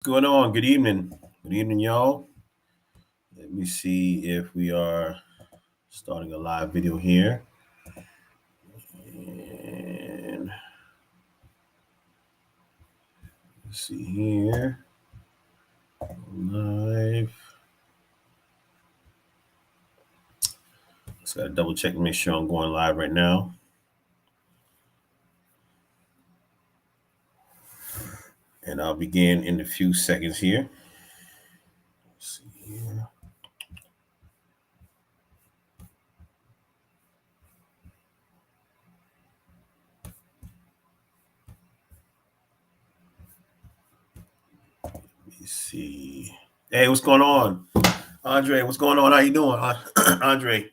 Going on? Good evening. Good evening, y'all. Let me see if we are starting a live video here. And let's see here. Live. Just gotta double check and make sure I'm going live right now. And I'll begin in a few seconds here. Let's see here. Let me see. Hey, what's going on? Andre, what's going on? How you doing? Andre.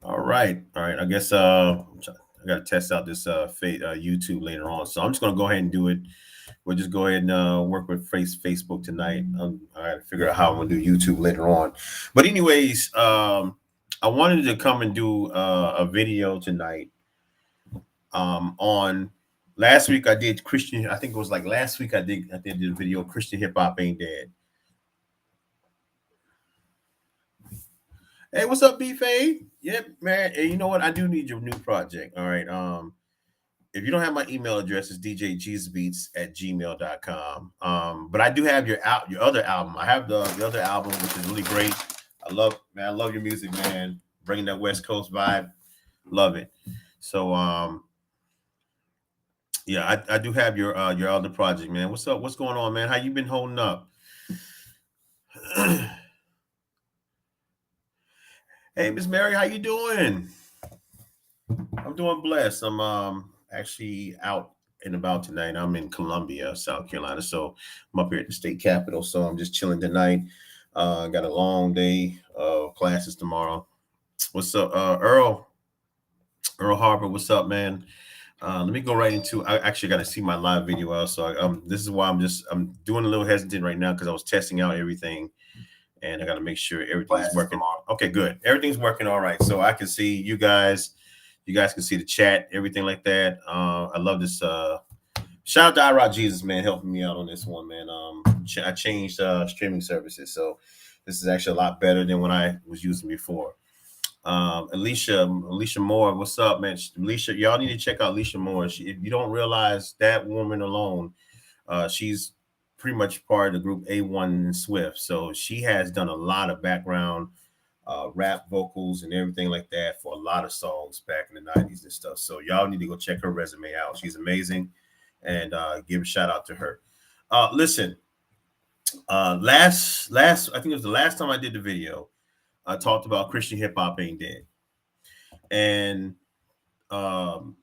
All right. All right. I guess I got to test out this YouTube later on. So I'm just going to go ahead and do it. We'll just go ahead and work with Facebook tonight. I got to figure out how I'm going to do YouTube later on. But anyways, I wanted to come and do a video tonight on last week I did Christian. I think it was like last week I did a video Christian hip hop ain't dead. Hey, what's up, B Fade? Yep, man. Hey, you know what? I do need your new project. All right. If you don't have my email address, it's djjesusbeats@gmail.com. But I do have your other album. I have the other album, which is really great. I love your music, man. Bringing that West Coast vibe. Love it. So yeah, I do have your other project, man. What's up? What's going on, man? How you been holding up? Hey, Miss Mary, how you doing? I'm doing blessed. I'm actually out and about tonight. I'm in Columbia, South Carolina. So I'm up here at the state capitol. So I'm just chilling tonight. Got a long day of classes tomorrow. What's up, Earl? Earl Harper, what's up, man? Let me go right into. I actually got to see my live video out. So this is why I'm doing a little hesitant right now because I was testing out everything, and I got to make sure everything's working. Okay, good. Everything's working all right. So I can see you guys. You guys can see the chat, everything like that. I love this. Shout out to iRock Jesus, man, helping me out on this one, man. I changed streaming services, so this is actually a lot better than what I was using before. Alicia Moore, what's up, man? Alicia, y'all need to check out Alicia Moore. If you don't realize that woman alone, she's pretty much part of the group A1 and Swift. So she has done a lot of background rap vocals and everything like that for a lot of songs back in the 90s and stuff. So y'all need to go check her resume out. She's amazing, and give a shout out to her. Listen, last I think it was the last time I did the video. I talked about Christian hip hop ain't dead, and um,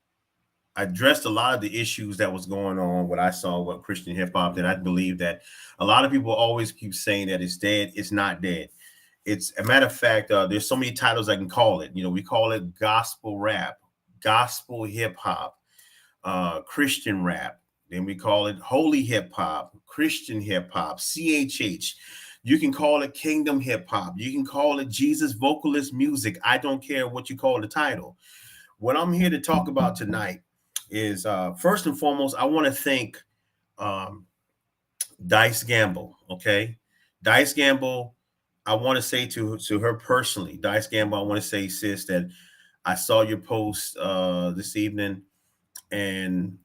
I addressed a lot of the issues that was going on. What I saw, what Christian hip hop, and I believe that a lot of people always keep saying that it's dead. It's not dead. It's a matter of fact. There's so many titles I can call it. You know, we call it gospel rap, gospel hip hop, Christian rap. Then we call it holy hip hop, Christian hip hop, CHH. You can call it kingdom hip hop. You can call it Jesus vocalist music. I don't care what you call the title. What I'm here to talk about tonight is first and foremost, I want to thank um, Dice Gamble. Okay, Dice Gamble. I want to say to her personally, Dice Gamble. I want to say, sis, that I saw your post this evening, and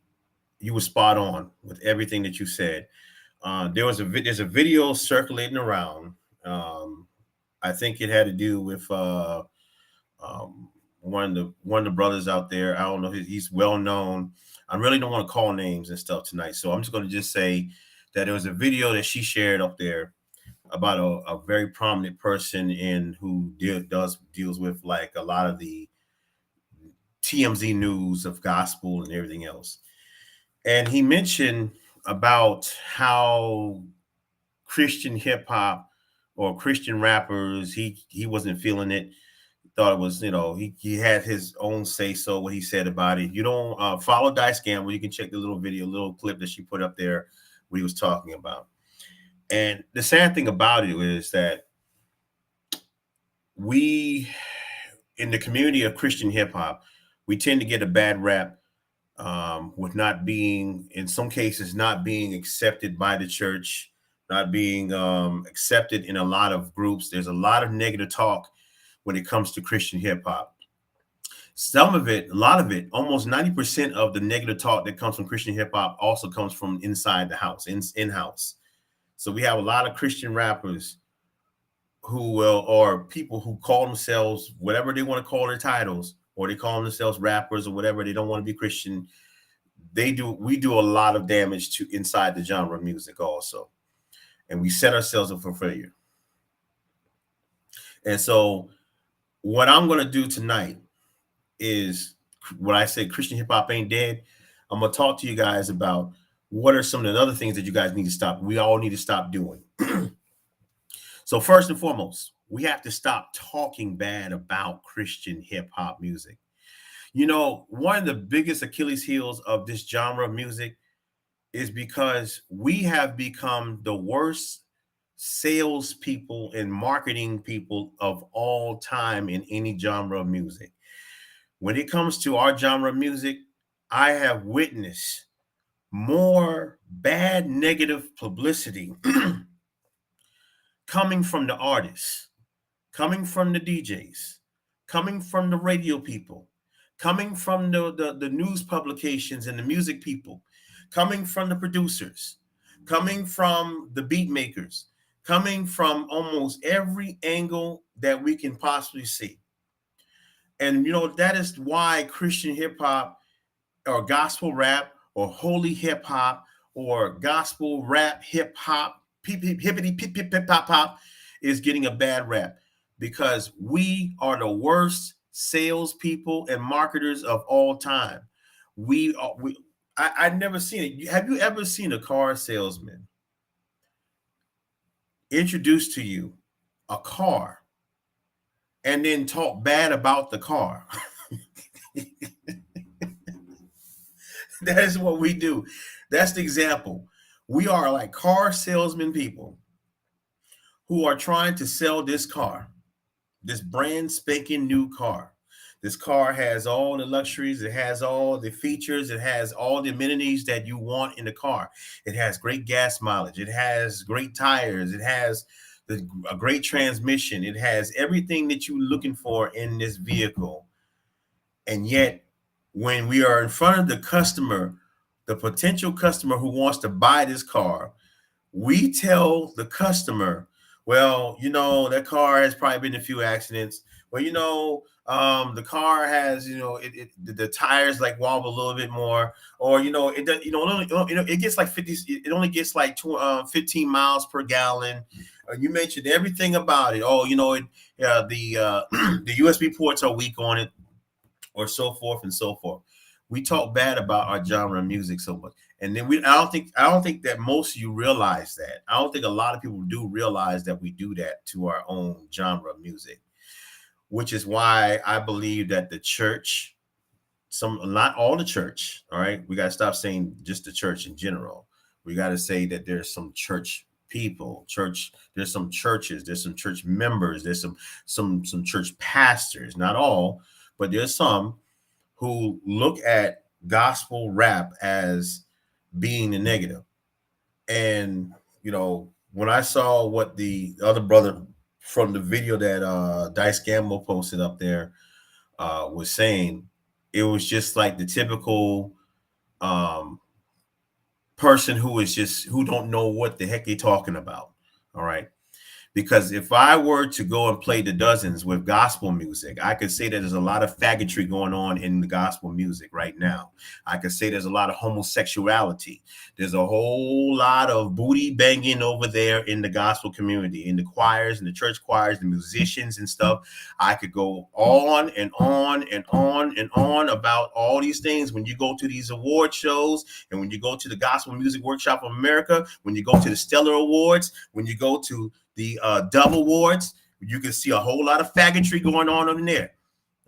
you were spot on with everything that you said. There's a video circulating around. I think it had to do with um, one of the brothers out there. I don't know. He's well known. I really don't want to call names and stuff tonight, so I'm just going to just say that there was a video that she shared up there about a very prominent person in who deals with like a lot of the TMZ news of gospel and everything else. And he mentioned about how Christian hip hop or Christian rappers, he wasn't feeling it. Thought it was, he had his own say so what he said about it. You don't follow Dice Gamble. You can check the little video, little clip that she put up there what he was talking about. And the sad thing about it is that we in the community of Christian hip hop, we tend to get a bad rap with not being, in some cases, not being accepted by the church, not being accepted in a lot of groups. There's a lot of negative talk when it comes to Christian hip hop. Some of it, a lot of it, almost 90% of the negative talk that comes from Christian hip hop also comes from inside the house, in-house. So we have a lot of Christian rappers who will, or people who call themselves whatever they want to call their titles, or they call themselves rappers or whatever. They don't want to be Christian. We do a lot of damage to inside the genre of music also. And we set ourselves up for failure. And so what I'm going to do tonight is, when I say Christian hip hop ain't dead, I'm going to talk to you guys about what are some of the other things that you guys need to stop. We all need to stop doing. So first and foremost, we have to stop talking bad about Christian hip hop music. You know, one of the biggest Achilles heels of this genre of music is because we have become the worst salespeople and marketing people of all time in any genre of music. When it comes to our genre of music, I have witnessed more bad negative publicity coming from the artists, coming from the DJs, coming from the radio people, coming from the news publications and the music people, coming from the producers, coming from the beat makers, coming from almost every angle that we can possibly see. And, you know, that is why Christian hip hop or gospel rap or holy hip hop or gospel rap hip hop, hippity pip pip pip pop pop is getting a bad rap, because we are the worst salespeople and marketers of all time. I've never seen it. Have you ever seen a car salesman introduce to you a car and then talk bad about the car? That is what we do. That's the example. We are like car salesman people who are trying to sell this car, this brand spanking new car. This car has all the luxuries. It has all the features. It has all the amenities that you want in the car. It has great gas mileage. It has great tires. It has a great transmission. It has everything that you're looking for in this vehicle. And yet, when we are in front of the customer, the potential customer who wants to buy this car, we tell the customer, well, you know, that car has probably been in a few accidents. Well, you know, the car has, you know, the tires like wobble a little bit more, or, you know, it does, you know, it gets like 50, it only gets like 15 miles per gallon. You mentioned everything about it. Oh, you know, the USB ports are weak on it, or so forth and so forth. We talk bad about our genre of music so much. And then I don't think that most of you realize that. I don't think a lot of people do realize that we do that to our own genre of music, which is why I believe that the church, not all the church, all right, we got to stop saying just the church in general. We got to say that there's some church people, there's some churches, there's some church members, there's some church pastors, not all, but there's some who look at gospel rap as being the negative. And, you know, when I saw what the other brother from the video that Dice Gamble posted up there was saying, it was just like the typical person who don't know what the heck they're talking about. All right. Because if I were to go and play the dozens with gospel music, I could say that there's a lot of faggotry going on in the gospel music right now. I could say there's a lot of homosexuality. There's a whole lot of booty banging over there in the gospel community, in the choirs and the church choirs, the musicians and stuff. I could go on and on and on and on about all these things. When you go to these award shows, and when you go to the Gospel Music Workshop of America, when you go to the Stellar Awards, when you go to the Dove Awards, you can see a whole lot of faggotry going on in there.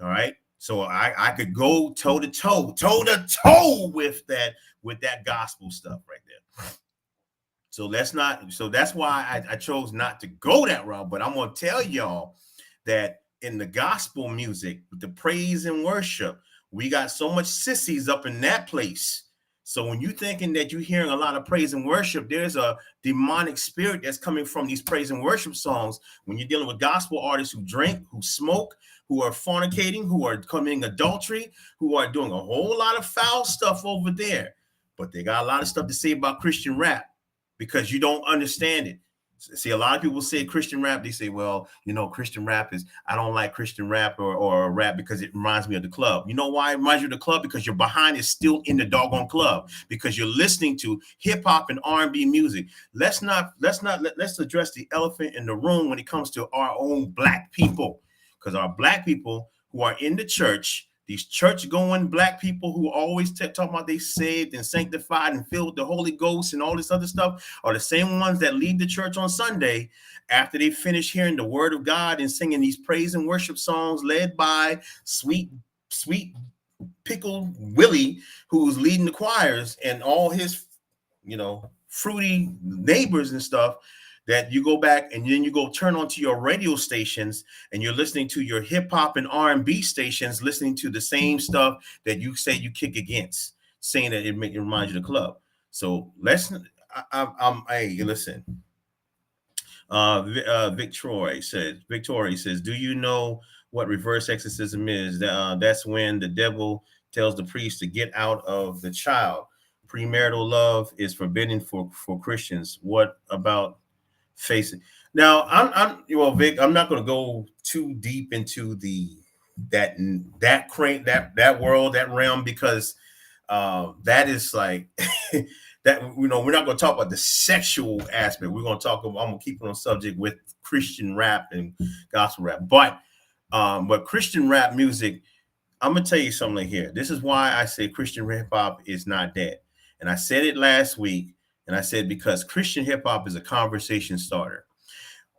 All right. So I could go toe to toe with that gospel stuff right there. So that's why I chose not to go that route. But I'm going to tell y'all that in the gospel music, the praise and worship, We got so much sissies up in that place. So when you thinking that you're hearing a lot of praise and worship, there's a demonic spirit that's coming from these praise and worship songs. When you're dealing with gospel artists who drink, who smoke, who are fornicating, who are committing adultery, who are doing a whole lot of foul stuff over there. But they got a lot of stuff to say about Christian rap because you don't understand it. See, a lot of people say Christian rap. They say, well, Christian rap is, I don't like Christian rap or rap because it reminds me of the club. You know why it reminds you of the club? Because your behind is still in the doggone club because you're listening to hip hop and R&B music. Let's address the elephant in the room when it comes to our own black people, because our black people who are in the church, these church-going black people who always talk about they saved and sanctified and filled with the Holy Ghost and all this other stuff are the same ones that leave the church on Sunday after they finish hearing the word of God and singing these praise and worship songs led by sweet Pickle Willie, who's leading the choirs, and all his, fruity neighbors and stuff. That you go back and then you go turn onto your radio stations and you're listening to your hip hop and R&B stations, listening to the same stuff that you say you kick against, saying that it reminds you of the club. So hey, listen. Victoria says, do you know what reverse exorcism is? That's when the devil tells the priest to get out of the child. Premarital love is forbidden for Christians. What about facing? Now, Vic, I'm not going to go too deep into that world, that realm, because that is like that. We're not going to talk about the sexual aspect. We're going to talk about. I'm going to keep it on subject with Christian rap and gospel rap, but Christian rap music. I'm going to tell you something here. This is why I say Christian hip hop is not dead, and I said it last week. And I said, because Christian hip hop is a conversation starter.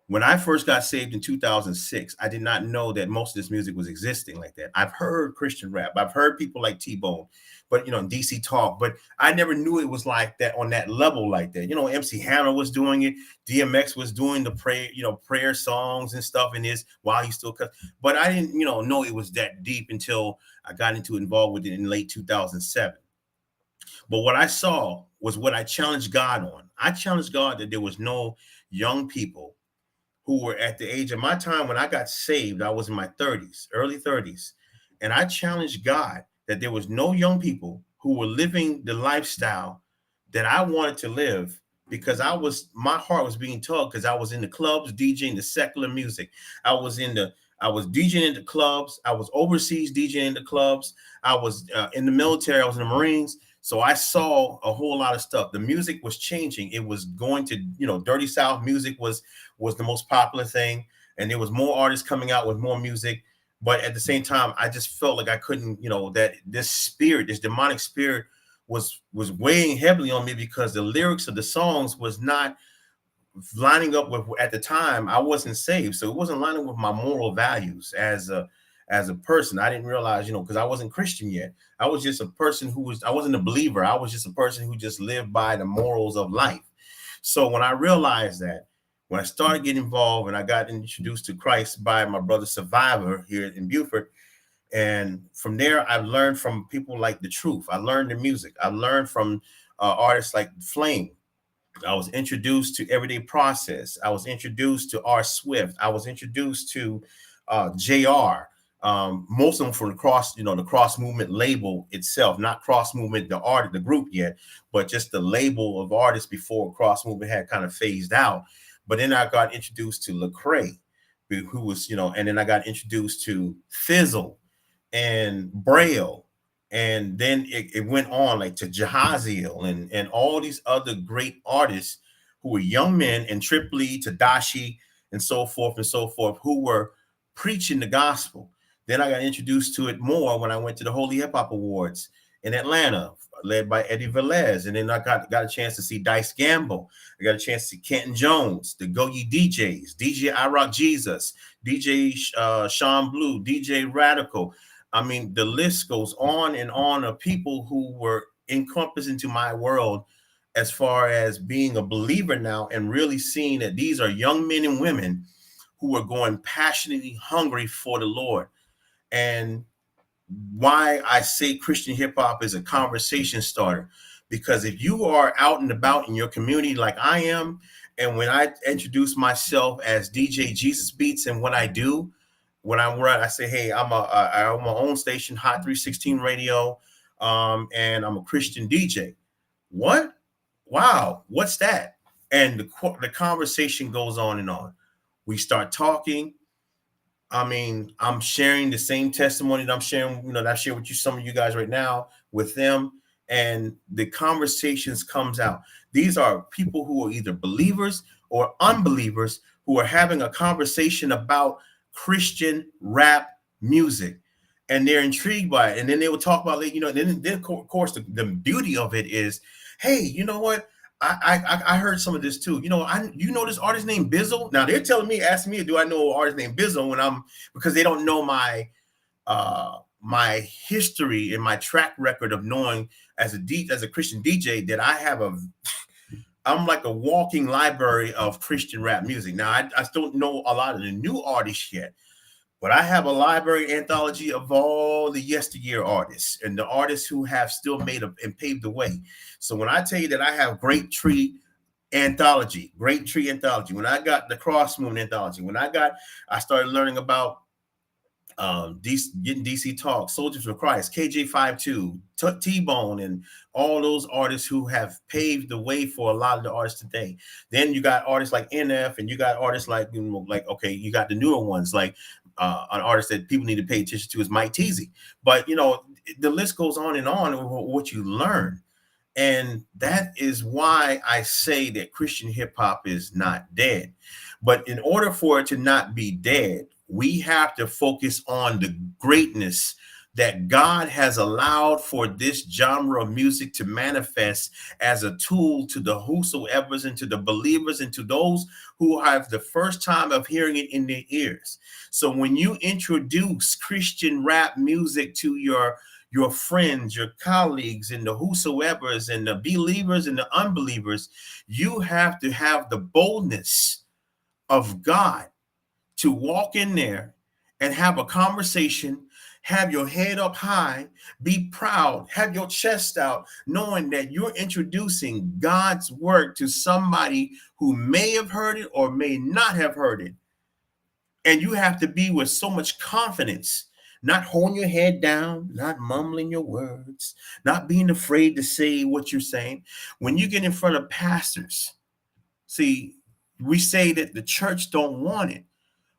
When I first got saved in 2006, I did not know that most of this music was existing like that. I've heard Christian rap. I've heard people like T-Bone, but, DC Talk, but I never knew it was like that on that level like that. MC Hammer was doing it. DMX was doing the prayer songs and stuff in this while he still cut. But I didn't, know it was that deep until I got involved with it in late 2007. But what I saw was what I challenged God on. I challenged God that there was no young people who were at the age of my time when I got saved. I was in my 30s, early 30s. And I challenged God that there was no young people who were living the lifestyle that I wanted to live, because my heart was being tugged, because I was in the clubs DJing the secular music. I was DJing in the clubs. I was overseas DJing in the clubs. I was in the military. I was in the Marines. So I saw a whole lot of stuff. The music was changing. It was going to, Dirty South music was the most popular thing. And there was more artists coming out with more music. But at the same time, I just felt like I couldn't, that this demonic spirit was weighing heavily on me, because the lyrics of the songs was not lining up with, at the time, I wasn't saved. So it wasn't lining with my moral values as a person. I didn't realize, because I wasn't Christian yet. I was just a person I wasn't a believer. I was just a person who just lived by the morals of life. So when I realized that, when I started getting involved and I got introduced to Christ by my brother Survivor here in Beaufort, and from there, I've learned from people like The Truth. I learned the music. I learned from artists like Flame. I was introduced to Everyday Process. I was introduced to R. Swift. I was introduced to JR. Most of them from the Cross Movement label itself, not Cross Movement, the group yet, but just the label of artists before Cross Movement had kind of phased out. But then I got introduced to Lecrae, who was, and then I got introduced to Fizzle and Braille. And then it went on like to Jahaziel and all these other great artists who were young men, and Tripoli, Tadashi, and so forth, who were preaching the gospel. Then I got introduced to it more when I went to the Holy Hip Hop Awards in Atlanta, led by Eddie Velez. And then I got a chance to see Dice Gamble. I got a chance to see Kenton Jones, the Go Ye DJs, DJ I Rock Jesus, DJ Sean Blue, DJ Radical. I mean, the list goes on and on of people who were encompassed into my world as far as being a believer now, and really seeing that these are young men and women who are going passionately hungry for the Lord. And why I say Christian hip hop is a conversation starter. Because if you are out and about in your community like I am, and when I introduce myself as DJ Jesus Beats and what I do, when I run, I say, hey, I own my own station, Hot 316 Radio, and I'm a Christian DJ. What? Wow, what's that? And the conversation goes on and on. We start talking. I mean, I'm sharing the same testimony that I'm sharing, that I share with you, some of you guys right now, with them, and the conversations comes out. These are people who are either believers or unbelievers who are having a conversation about Christian rap music, and they're intrigued by it. And then they will talk about it, then of course the beauty of it is, hey, you know what? I heard some of this too. This artist named Bizzle. Now they're telling me, asking me, do I know an artist named Bizzle, because they don't know my history and my track record of knowing as a Christian DJ that I'm like a walking library of Christian rap music. Now I still know a lot of the new artists yet, but I have a library anthology of all the yesteryear artists and the artists who have still made and paved the way. So when I tell you that I have Great Tree anthology, when I got the Cross Moon anthology, I started learning about getting DC Talk, Soldiers for Christ, KJ52, T-Bone, and all those artists who have paved the way for a lot of the artists today. Then you got artists like NF, and you got artists like, you got the newer ones, like an artist that people need to pay attention to is Mike Teasy. But, the list goes on and on with what you learn. And that is why I say that Christian hip hop is not dead. But in order for it to not be dead, we have to focus on the greatness that God has allowed for this genre of music to manifest as a tool to the whosoever's and to the believers and to those who have the first time of hearing it in their ears. So when you introduce Christian rap music to your friends, your colleagues, and the whosoever's and the believers and the unbelievers, you have to have the boldness of God to walk in there and have a conversation, have your head up high, be proud, have your chest out, knowing that you're introducing God's word to somebody who may have heard it or may not have heard it. And you have to be with so much confidence, not holding your head down, not mumbling your words, not being afraid to say what you're saying. When you get in front of pastors, see, we say that the church don't want it.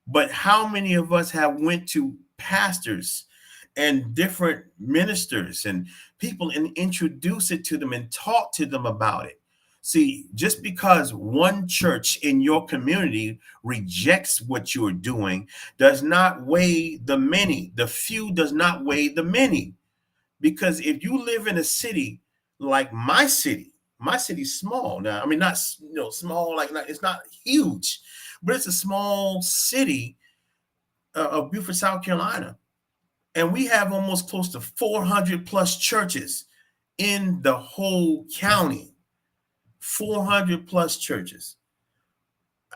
But how many of us have went to pastors and different ministers and people and introduce it to them and talk to them about it? See, just because one church in your community rejects what you're doing does not weigh the many. The few does not weigh the many. Because if you live in a city like my city's small. Now, I mean, not small, it's not huge, but it's a small city of Beaufort, South Carolina. And we have almost close to 400 plus churches in the whole county. 400 plus churches.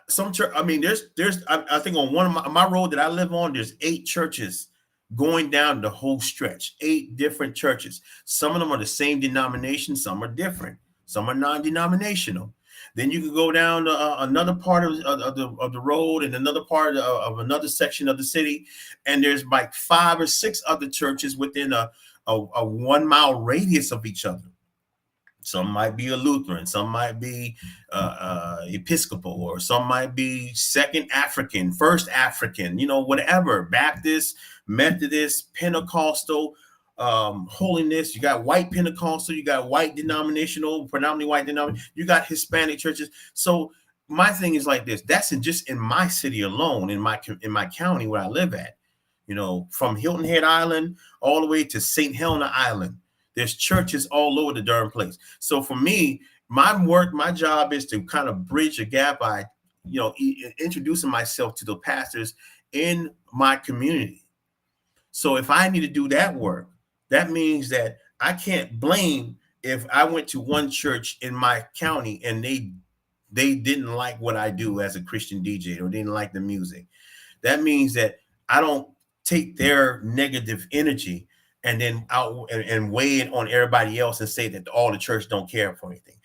Some church, I mean, I think on one of my road that I live on, there's 8 churches going down the whole stretch. 8 different churches. Some of them are the same denomination, some are different, some are non-denominational. Then you can go down to another part of the road and another part of another section of the city, and there's like 5 or 6 other churches within a 1 mile radius of each other. Some might be a Lutheran, some might be Episcopal, or some might be Second African, First African, whatever, Baptist, Methodist, Pentecostal, holiness. You got white Pentecostal, you got white denominational, predominantly white denominational, you got Hispanic churches. So my thing is like this. That's just in my city alone, in my county where I live at. From Hilton Head Island all the way to St. Helena Island. There's churches all over the darn place. So for me, my job is to kind of bridge a gap by, introducing myself to the pastors in my community. So if I need to do that work, that means that I can't blame if I went to one church in my county and they didn't like what I do as a Christian DJ or didn't like the music. That means that I don't take their negative energy and then out and weigh it on everybody else and say that all the church don't care for anything.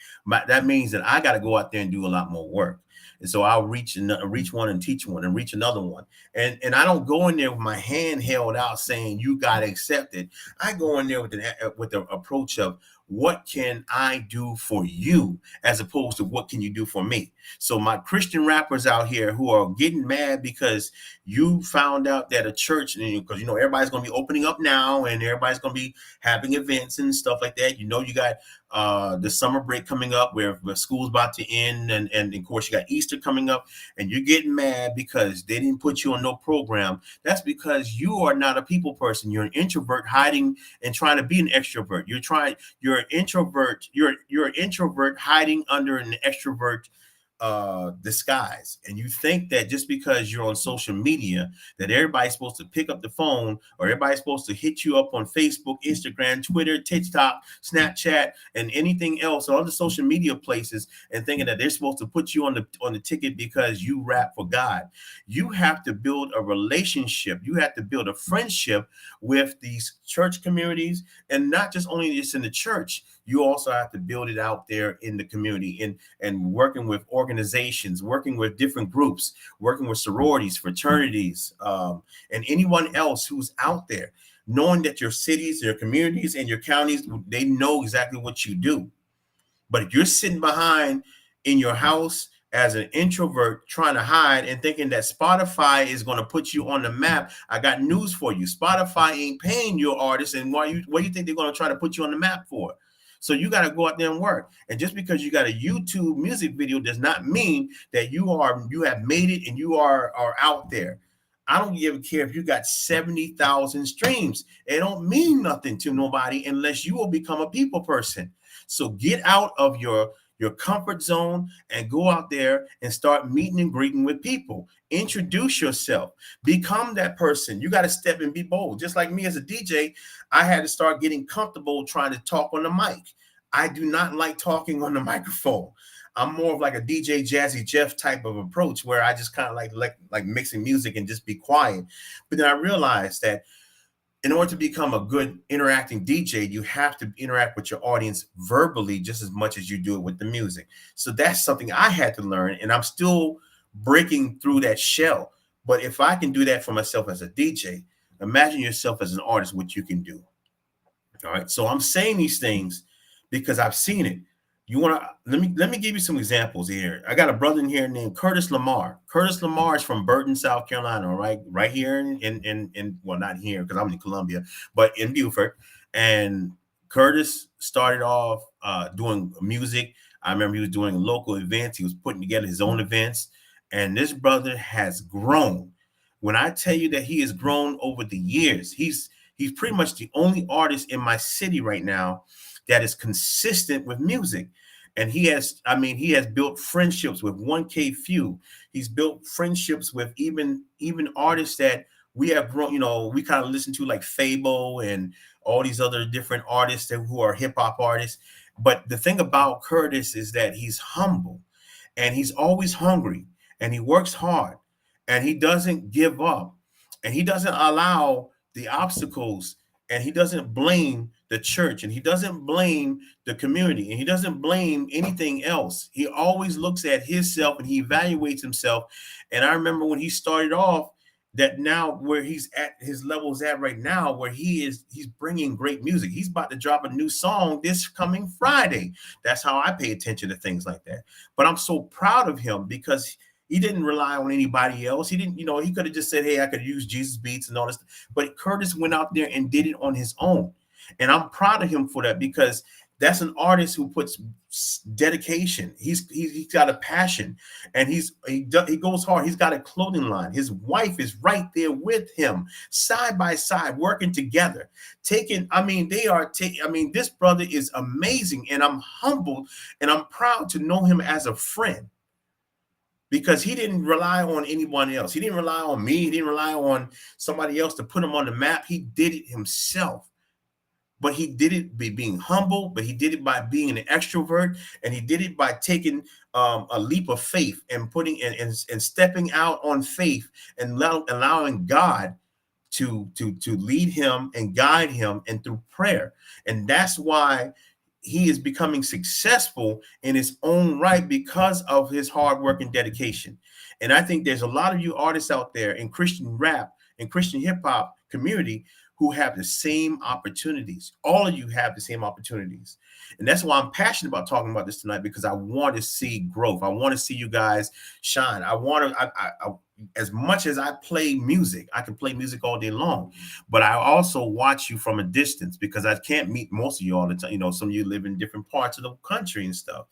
That means that I got to go out there and do a lot more work. And so I'll reach one and teach one and reach another one. And I don't go in there with my hand held out saying you got to accept it. I go in there with the approach of, what can I do for you, as opposed to what can you do for me? So my Christian rappers out here who are getting mad because you found out that a church, because everybody's going to be opening up now and everybody's going to be having events and stuff like that. You got the summer break coming up where school's about to end, and of course you got Easter coming up, and you're getting mad because they didn't put you on no program. That's because you are not a people person. You're an introvert hiding and trying to be an extrovert. You're an introvert. You're an introvert hiding under an extrovert disguise. And you think that just because you're on social media that everybody's supposed to pick up the phone, or everybody's supposed to hit you up on Facebook, Instagram, Twitter, TikTok, Snapchat, and anything else, all the social media places, and thinking that they're supposed to put you on the ticket because you rap for God. You have to build a relationship. You have to build a friendship with these church communities, and not just only just in the church. You also have to build it out there in the community, and working with organizations, working with different groups, working with sororities, fraternities, and anyone else who's out there, knowing that your cities, your communities, and your counties, they know exactly what you do. But if you're sitting behind in your house as an introvert trying to hide and thinking that Spotify is going to put you on the map, I got news for you. Spotify ain't paying your artists, and what do you think they're going to try to put you on the map for? So you got to go out there and work. And just because you got a YouTube music video does not mean that you have made it and you are out there. I don't even care if you got 70,000 streams. It don't mean nothing to nobody unless you will become a people person. So get out of your comfort zone and go out there and start meeting and greeting with people. Introduce yourself. Become that person. You got to step and be bold. Just like me as a DJ, I had to start getting comfortable trying to talk on the mic. I do not like talking on the microphone. I'm more of like a DJ Jazzy Jeff type of approach, where I just kind of like mixing music and just be quiet. But then I realized that in order to become a good interacting DJ, you have to interact with your audience verbally just as much as you do it with the music. So that's something I had to learn, and I'm still breaking through that shell. But if I can do that for myself as a DJ, imagine yourself as an artist, what you can do. All right. So I'm saying these things because I've seen it. You want to let me give you some examples here. I got a brother in here named Curtis Lamar. Curtis Lamar is from Burton, South Carolina, right here in well, not here because I'm in Columbia, but in Beaufort. And Curtis started off doing music. I remember he was doing local events. He was putting together his own events, and this brother has grown. When I tell you that he has grown over the years, he's pretty much the only artist in my city right now that is consistent with music. And he has built friendships with 1K Few. He's built friendships with even artists that we have grown, we kind of listen to, like Fabo and all these other different artists who are hip hop artists. But the thing about Curtis is that he's humble, and he's always hungry, and he works hard, and he doesn't give up, and he doesn't allow the obstacles, and he doesn't blame the church, and he doesn't blame the community, and he doesn't blame anything else. He always looks at himself and he evaluates himself. And I remember when he started off, that now where he's at, his level is at right now, where he's bringing great music. He's about to drop a new song this coming Friday. That's how I pay attention to things like that. But I'm so proud of him because he didn't rely on anybody else. He didn't, he could have just said, hey, I could use Jesus Beats and all this. But Curtis went out there and did it on his own. And I'm proud of him for that, because that's an artist who puts dedication. He's got a passion, and he goes hard. He's got a clothing line. His wife is right there with him, side by side, working together. This brother is amazing, and I'm humbled and I'm proud to know him as a friend, because he didn't rely on anyone else. He didn't rely on me. He didn't rely on somebody else to put him on the map. He did it himself. But he did it by being humble, but he did it by being an extrovert, and he did it by taking a leap of faith and putting and stepping out on faith and allowing God to lead him and guide him, and through prayer. And that's why he is becoming successful in his own right, because of his hard work and dedication. And I think there's a lot of you artists out there in Christian rap and Christian hip hop community who have the same opportunities. All of you have the same opportunities. And that's why I'm passionate about talking about this tonight, because I want to see growth. I want to see you guys shine. I want to, as much as I play music, I can play music all day long, but I also watch you from a distance, because I can't meet most of you all the time. You know, some of you live in different parts of the country and stuff,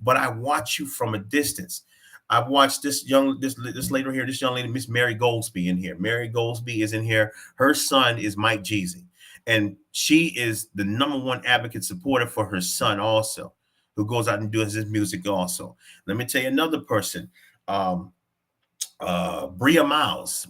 but I watch you from a distance. I've watched this lady here, this young lady, Miss Mary Goldsby, in here. Mary Goldsby is in here. Her son is Mike Jeezy, and she is the #1 advocate supporter for her son also, who goes out and does his music also. Let me tell you another person, Bria Miles,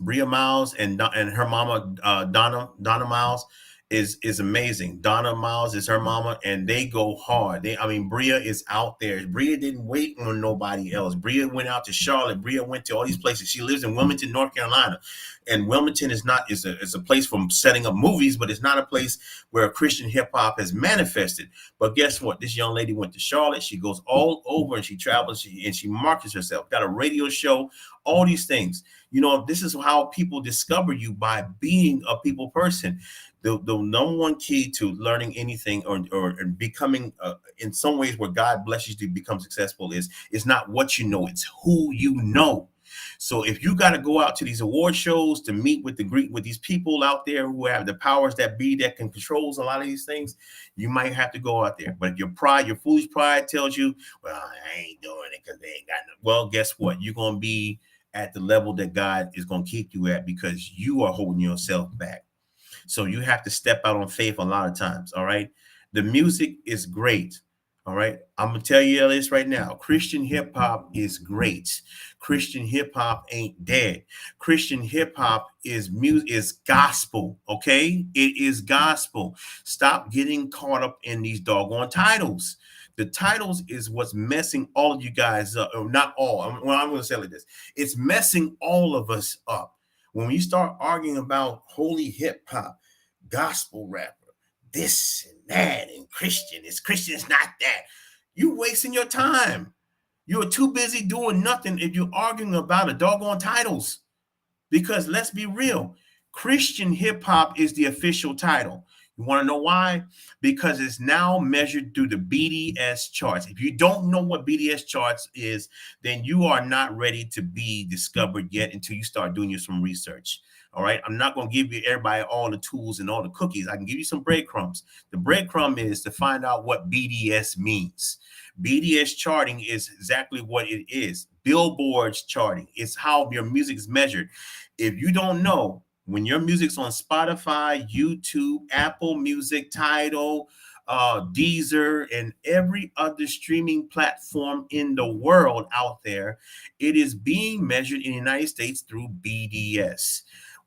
and her mama, Donna Miles, is amazing. Donna Miles is her mama, and they go hard. Bria is out there. Bria didn't wait on nobody else. Bria went out to Charlotte. Bria went to all these places. She lives in Wilmington, North Carolina, and Wilmington is a place for setting up movies, but it's not a place where Christian hip hop has manifested. But guess what? This young lady went to Charlotte. She goes all over, and she travels, and she markets herself. Got a radio show. All these things. You know, this is how people discover you, by being a people person. The #1 key to learning anything or becoming in some ways where God blesses you to become successful is not what you know, it's who you know. So if you got to go out to these award shows to meet with these people out there who have the powers that be that can control a lot of these things, you might have to go out there. But if your foolish pride tells you, well, I ain't doing it because they ain't got no, well, guess what? You're going to be at the level that God is going to keep you at, because you are holding yourself back. So you have to step out on faith a lot of times. All right. The music is great. All right. I'm going to tell you this right now. Christian hip hop is great. Christian hip hop ain't dead. Christian hip hop is gospel. Okay. It is gospel. Stop getting caught up in these doggone titles. The titles is what's messing all of you guys up. Or not all. I'm going to say it like this. It's messing all of us up. When we start arguing about holy hip hop, gospel rapper, this and that, and Christian, it's not that. You're wasting your time. You're too busy doing nothing if you're arguing about a doggone titles. Because let's be real, Christian hip hop is the official title. You want to know why? Because it's now measured through the BDS charts. If you don't know what BDS charts is, then you are not ready to be discovered yet until you start doing some research. All right. I'm not going to give you everybody all the tools and all the cookies. I can give you some breadcrumbs. The breadcrumb is to find out what BDS means. BDS charting is exactly what it is. Billboard's charting. It's how your music is measured. If you don't know, when your music's on Spotify, YouTube, Apple Music, Tidal, Deezer, and every other streaming platform in the world out there, it is being measured in the United States through BDS.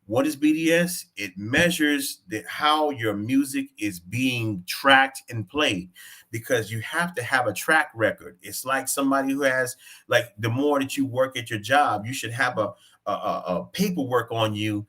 What is BDS? It measures how your music is being tracked and played, because you have to have a track record. It's like somebody who has, like, the more that you work at your job, you should have a paperwork on you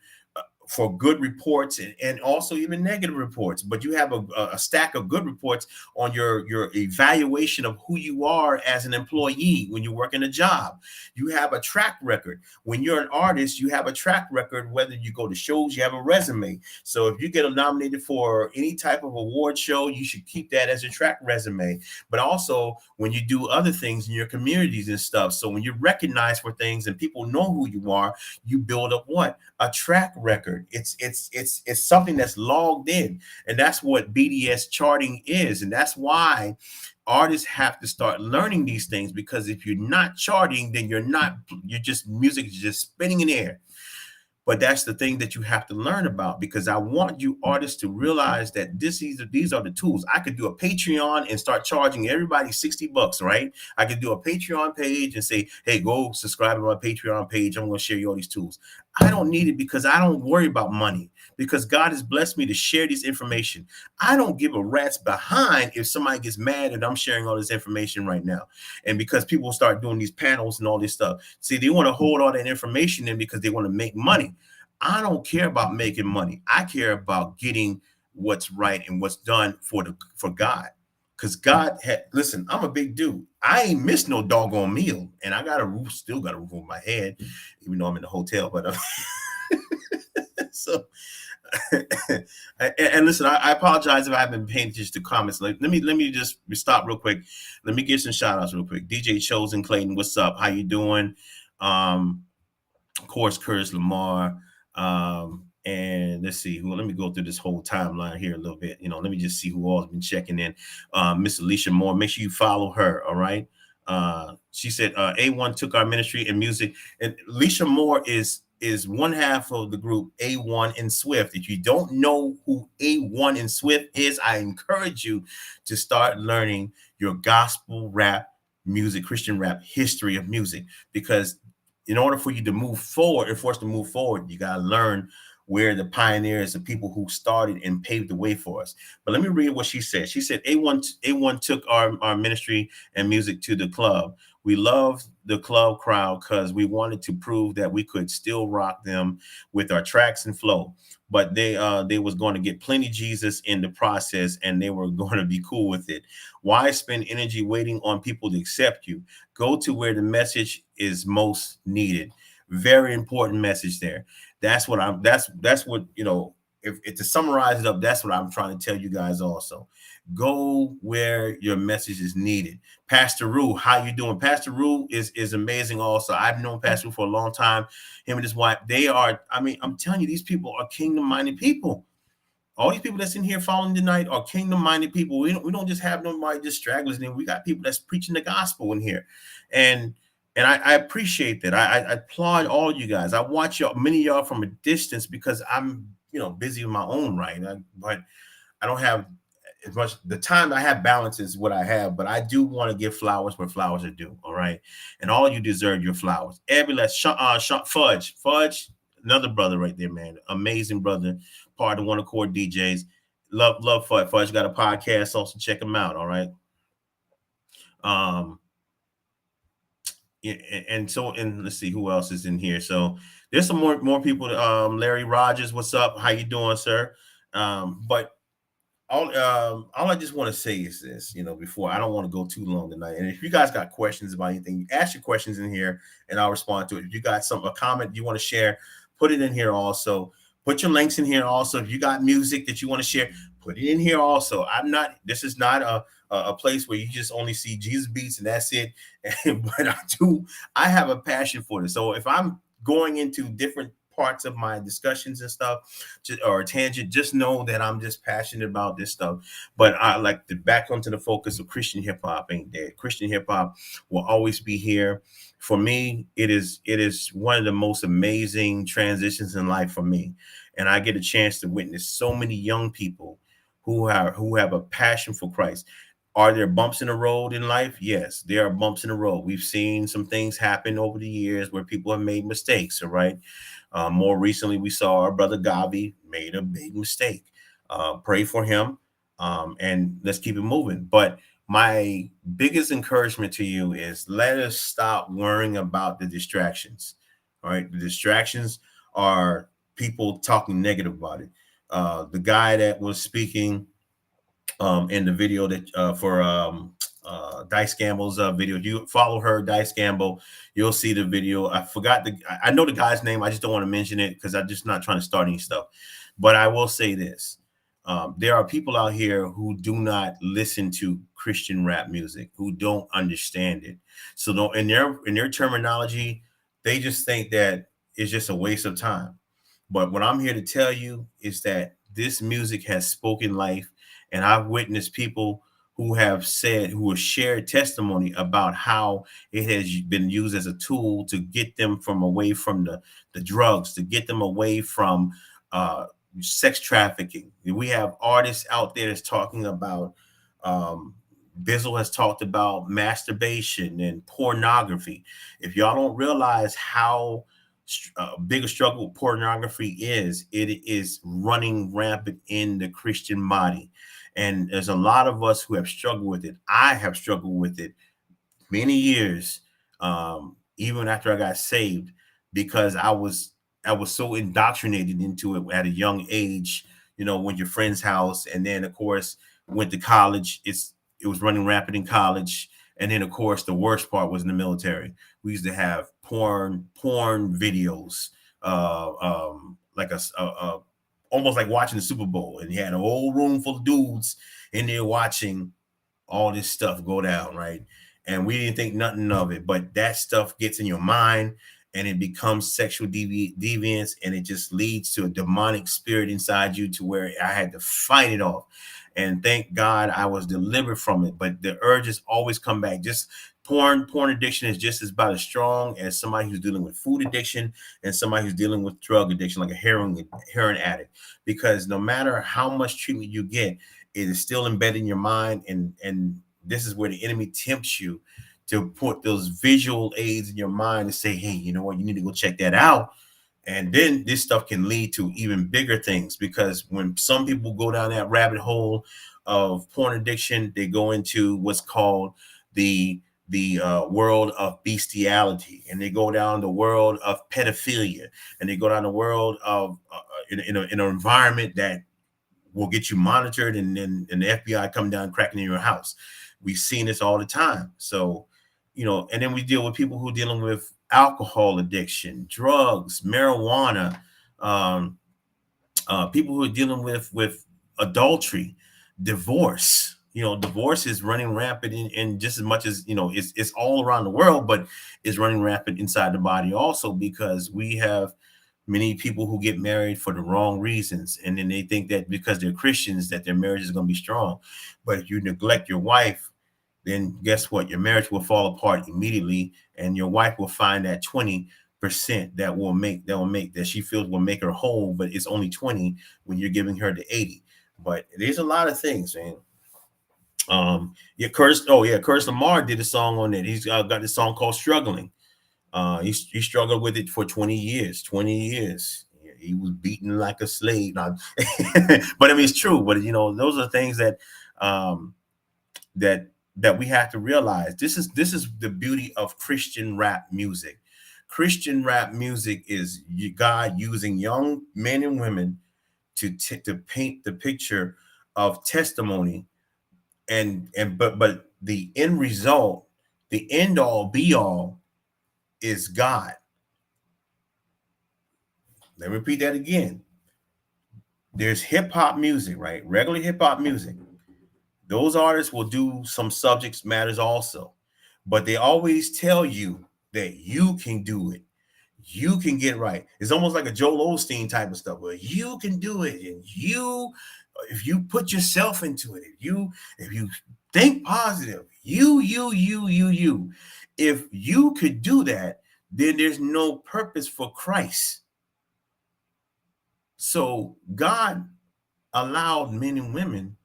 for good reports and also even negative reports. But you have a stack of good reports on your evaluation of who you are as an employee when you work in a job. You have a track record. When you're an artist, you have a track record. Whether you go to shows, you have a resume. So if you get nominated for any type of award show, you should keep that as a track resume. But also when you do other things in your communities and stuff. So when you're recognized for things and people know who you are, you build up what? A track record. It's something that's logged in, and that's what BDS charting is. And that's why artists have to start learning these things, because if you're not charting, then you're just music is just spinning in the air. But that's the thing that you have to learn about, because I want you artists to realize that these are the tools. I could do a Patreon and start charging everybody $60, right? I could do a Patreon page and say, hey, go subscribe to my Patreon page. I'm going to share you all these tools. I don't need it, because I don't worry about money, because God has blessed me to share this information. I don't give a rat's behind if somebody gets mad that I'm sharing all this information right now. And because people start doing these panels and all this stuff, see, they want to hold all that information in because they want to make money. I don't care about making money. I care about getting what's right and what's done for God. Because God had, listen, I'm a big dude. I ain't missed no doggone meal. And I got a roof, still got a roof over my head, even though I'm in the hotel. But so and listen, I apologize if I haven't been paying attention to comments. Let me just stop real quick. Let me give some shout outs real quick. DJ Chosen Clayton, what's up? How you doing? Of course, Curtis Lamar. And let's see who. Let me go through this whole timeline here a little bit. Let me just see who all has been checking in. Miss Alicia Moore. Make sure you follow her. All right. She said A1 took our ministry and music, and Alicia Moore is one half of the group A1 and Swift. If you don't know who A1 and Swift is, I encourage you to start learning your gospel rap music, Christian rap history of music, because in order for you to move forward and for us to move forward, you got to learn where the pioneers, the people who started and paved the way for us. But let me read what she said. She said, A1 took our ministry and music to the club. We loved the club crowd because we wanted to prove that we could still rock them with our tracks and flow. But they was going to get plenty Jesus in the process, and they were going to be cool with it. Why spend energy waiting on people to accept you? Go to where the message is most needed. Very important message there. That's what if to summarize it up, that's what I'm trying to tell you guys also. Go where your message is needed. Pastor Rue, how you doing? Pastor Rue is amazing also. I've known Pastor Rue for a long time. Him and his wife, I'm telling you, these people are kingdom-minded people. All these people that's in here following tonight are kingdom-minded people. We don't just have nobody just stragglers in. We got people that's preaching the gospel in here. And I appreciate that. I applaud all you guys. I watch many of y'all from a distance because I'm busy in my own right. But I don't have as much the time. I have balance is what I have, but I do want to give flowers where flowers are due. All right. And all you deserve your flowers. Every last Fudge, another brother right there, man. Amazing brother, part of One Accord DJs. Love Fudge. Fudge got a podcast. Also check him out. All right. And let's see who else is in here. So there's some more people. Larry Rogers, what's up? How you doing, sir? But all I just want to say is this, before I don't want to go too long tonight. And if you guys got questions about anything, ask your questions in here and I'll respond to it. If you got a comment you want to share, put it in here also. Put your links in here also. If you got music that you want to share, put it in here also. This is not a place where you just only see Jesus beats and that's it. But I have a passion for this. So if I'm going into different parts of my discussions and stuff or a tangent, just know that I'm just passionate about this stuff. But I like to back onto the focus of Christian hip hop ain't dead. Christian hip hop will always be here. For me, it is one of the most amazing transitions in life for me. And I get a chance to witness so many young people who have a passion for Christ. Are there bumps in the road in life? Yes, there are bumps in the road. We've seen some things happen over the years where people have made mistakes, all right? More recently, we saw our brother Gavi made a big mistake. Pray for him, and let's keep it moving. But my biggest encouragement to you is let us stop worrying about the distractions, all right? The distractions are people talking negative about it. The guy that was speaking in the video that for Dice Gamble's video. If you follow her, Dice Gamble, you'll see the video. I know the guy's name. I just don't want to mention it because I'm just not trying to start any stuff. But I will say this. There are people out here who do not listen to Christian rap music, who don't understand it. So in their terminology, they just think that it's just a waste of time. But what I'm here to tell you is that this music has spoken life. And I've witnessed people who have shared testimony about how it has been used as a tool to get them away from the drugs, to get them away from sex trafficking. We have artists out there that's talking about, Bizzle has talked about masturbation and pornography. If y'all don't realize how big a struggle pornography is, it is running rampant in the Christian body. And there's a lot of us who have struggled with it. I have struggled with it many years, even after I got saved, because I was I was so indoctrinated into it at a young age, you know, went to your friend's house, and then of course went to college. It was running rapid in college, and then of course the worst part was in the military. We used to have porn videos, like a almost like watching the Super Bowl, and you had a whole room full of dudes in there watching all this stuff go down, right? And we didn't think nothing of it, but that stuff gets in your mind and it becomes sexual deviance, and it just leads to a demonic spirit inside you to where I had to fight it off. And thank God I was delivered from it. But the urges always come back. Just porn addiction is just as about as strong as somebody who's dealing with food addiction and somebody who's dealing with drug addiction, like a heroin addict. Because no matter how much treatment you get, it is still embedded in your mind, and this is where the enemy tempts you to put those visual aids in your mind and say, hey, you know what, you need to go check that out. And then this stuff can lead to even bigger things, because when some people go down that rabbit hole of porn addiction, they go into what's called the world of bestiality, and they go down the world of pedophilia, and they go down the world of in an environment that will get you monitored, and then the FBI come down cracking in your house. We've seen this all the time. So, you know, and then we deal with people who are dealing with alcohol addiction, drugs, marijuana, people who are dealing with adultery, divorce. You know, divorce is running rampant in just as much as, you know, it's all around the world, but it's running rampant inside the body also, because we have many people who get married for the wrong reasons, and then they think that because they're Christians that their marriage is going to be strong. But if you neglect your wife, then guess what? Your marriage will fall apart immediately, and your wife will find that 20% that she feels will make her whole, but it's only 20 when you're giving her the 80. But there's a lot of things, man. Curtis Lamar did a song on it. He's got this song called Struggling. He struggled with it for 20 years. 20 years. He was beaten like a slave. But I mean, it's true. But you know, those are things that that we have to realize. This is the beauty of Christian rap music. Christian rap music is God using young men and women to paint the picture of testimony, but the end result, the end all be all, is God. Let me repeat that again. There's hip hop music, right? Regular hip hop music. Those artists will do some subject matters also, but they always tell you that you can do it. You can get right. It's almost like a Joel Osteen type of stuff, where you can do it, and if you put yourself into it, if you think positive, you. If you could do that, then there's no purpose for Christ. So God allowed men and women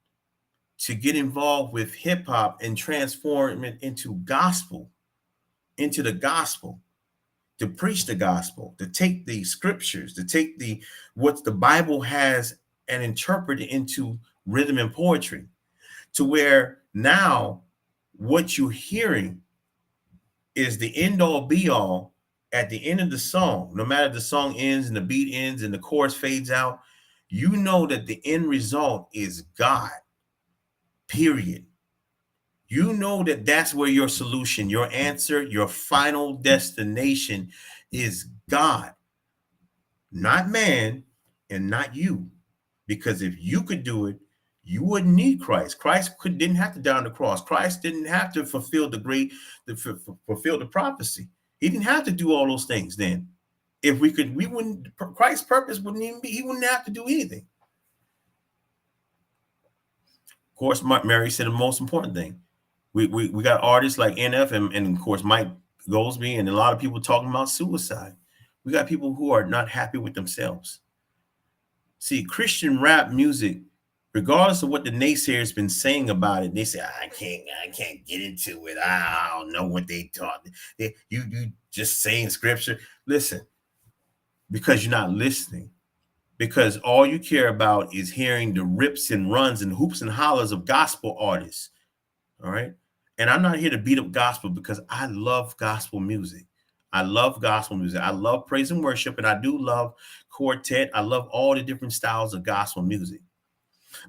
to get involved with hip hop and transform it into the gospel, to preach the gospel, to take the scriptures, to take what the Bible has and interpret it into rhythm and poetry, to where now what you're hearing is the end all be all at the end of the song. No matter the song ends and the beat ends and the chorus fades out, you know that the end result is God, period. You know that that's where your solution, your answer, your final destination is God, not man and not you. Because if you could do it, you wouldn't need Christ. Didn't have to die on the cross. Christ didn't have to fulfill fulfill the prophecy. He didn't have to do all those things then. If we could, we wouldn't, Christ's purpose wouldn't even be, he wouldn't have to do anything. Of course, Mary said the most important thing. We got artists like NF and of course Mike Goldsby and a lot of people talking about suicide. We got people who are not happy with themselves. See, Christian rap music, regardless of what the naysayers been saying about it, they say I can't get into it. I don't know what they taught. You just saying scripture. Listen, because you're not listening. Because all you care about is hearing the rips and runs and hoops and hollers of gospel artists. All right. And I'm not here to beat up gospel, because I love gospel music. I love gospel music. I love praise and worship, and I do love quartet. I love all the different styles of gospel music.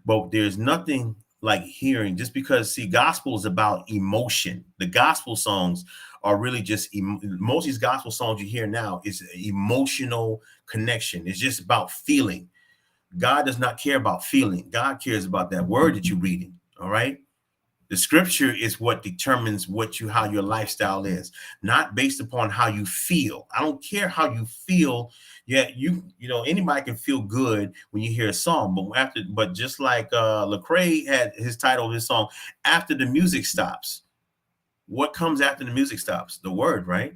But there's nothing like hearing, just because, see, gospel is about emotion. The gospel songs are really just most of these gospel songs you hear now is emotional connection. It's just about feeling. God does not care about feeling. God cares about that word that you're reading. All right. The scripture is what determines how your lifestyle is, not based upon how you feel. I don't care how you feel. Yeah, anybody can feel good when you hear a song, but just like Lecrae had his title of his song, after the music stops. What comes after the music stops? The word, right?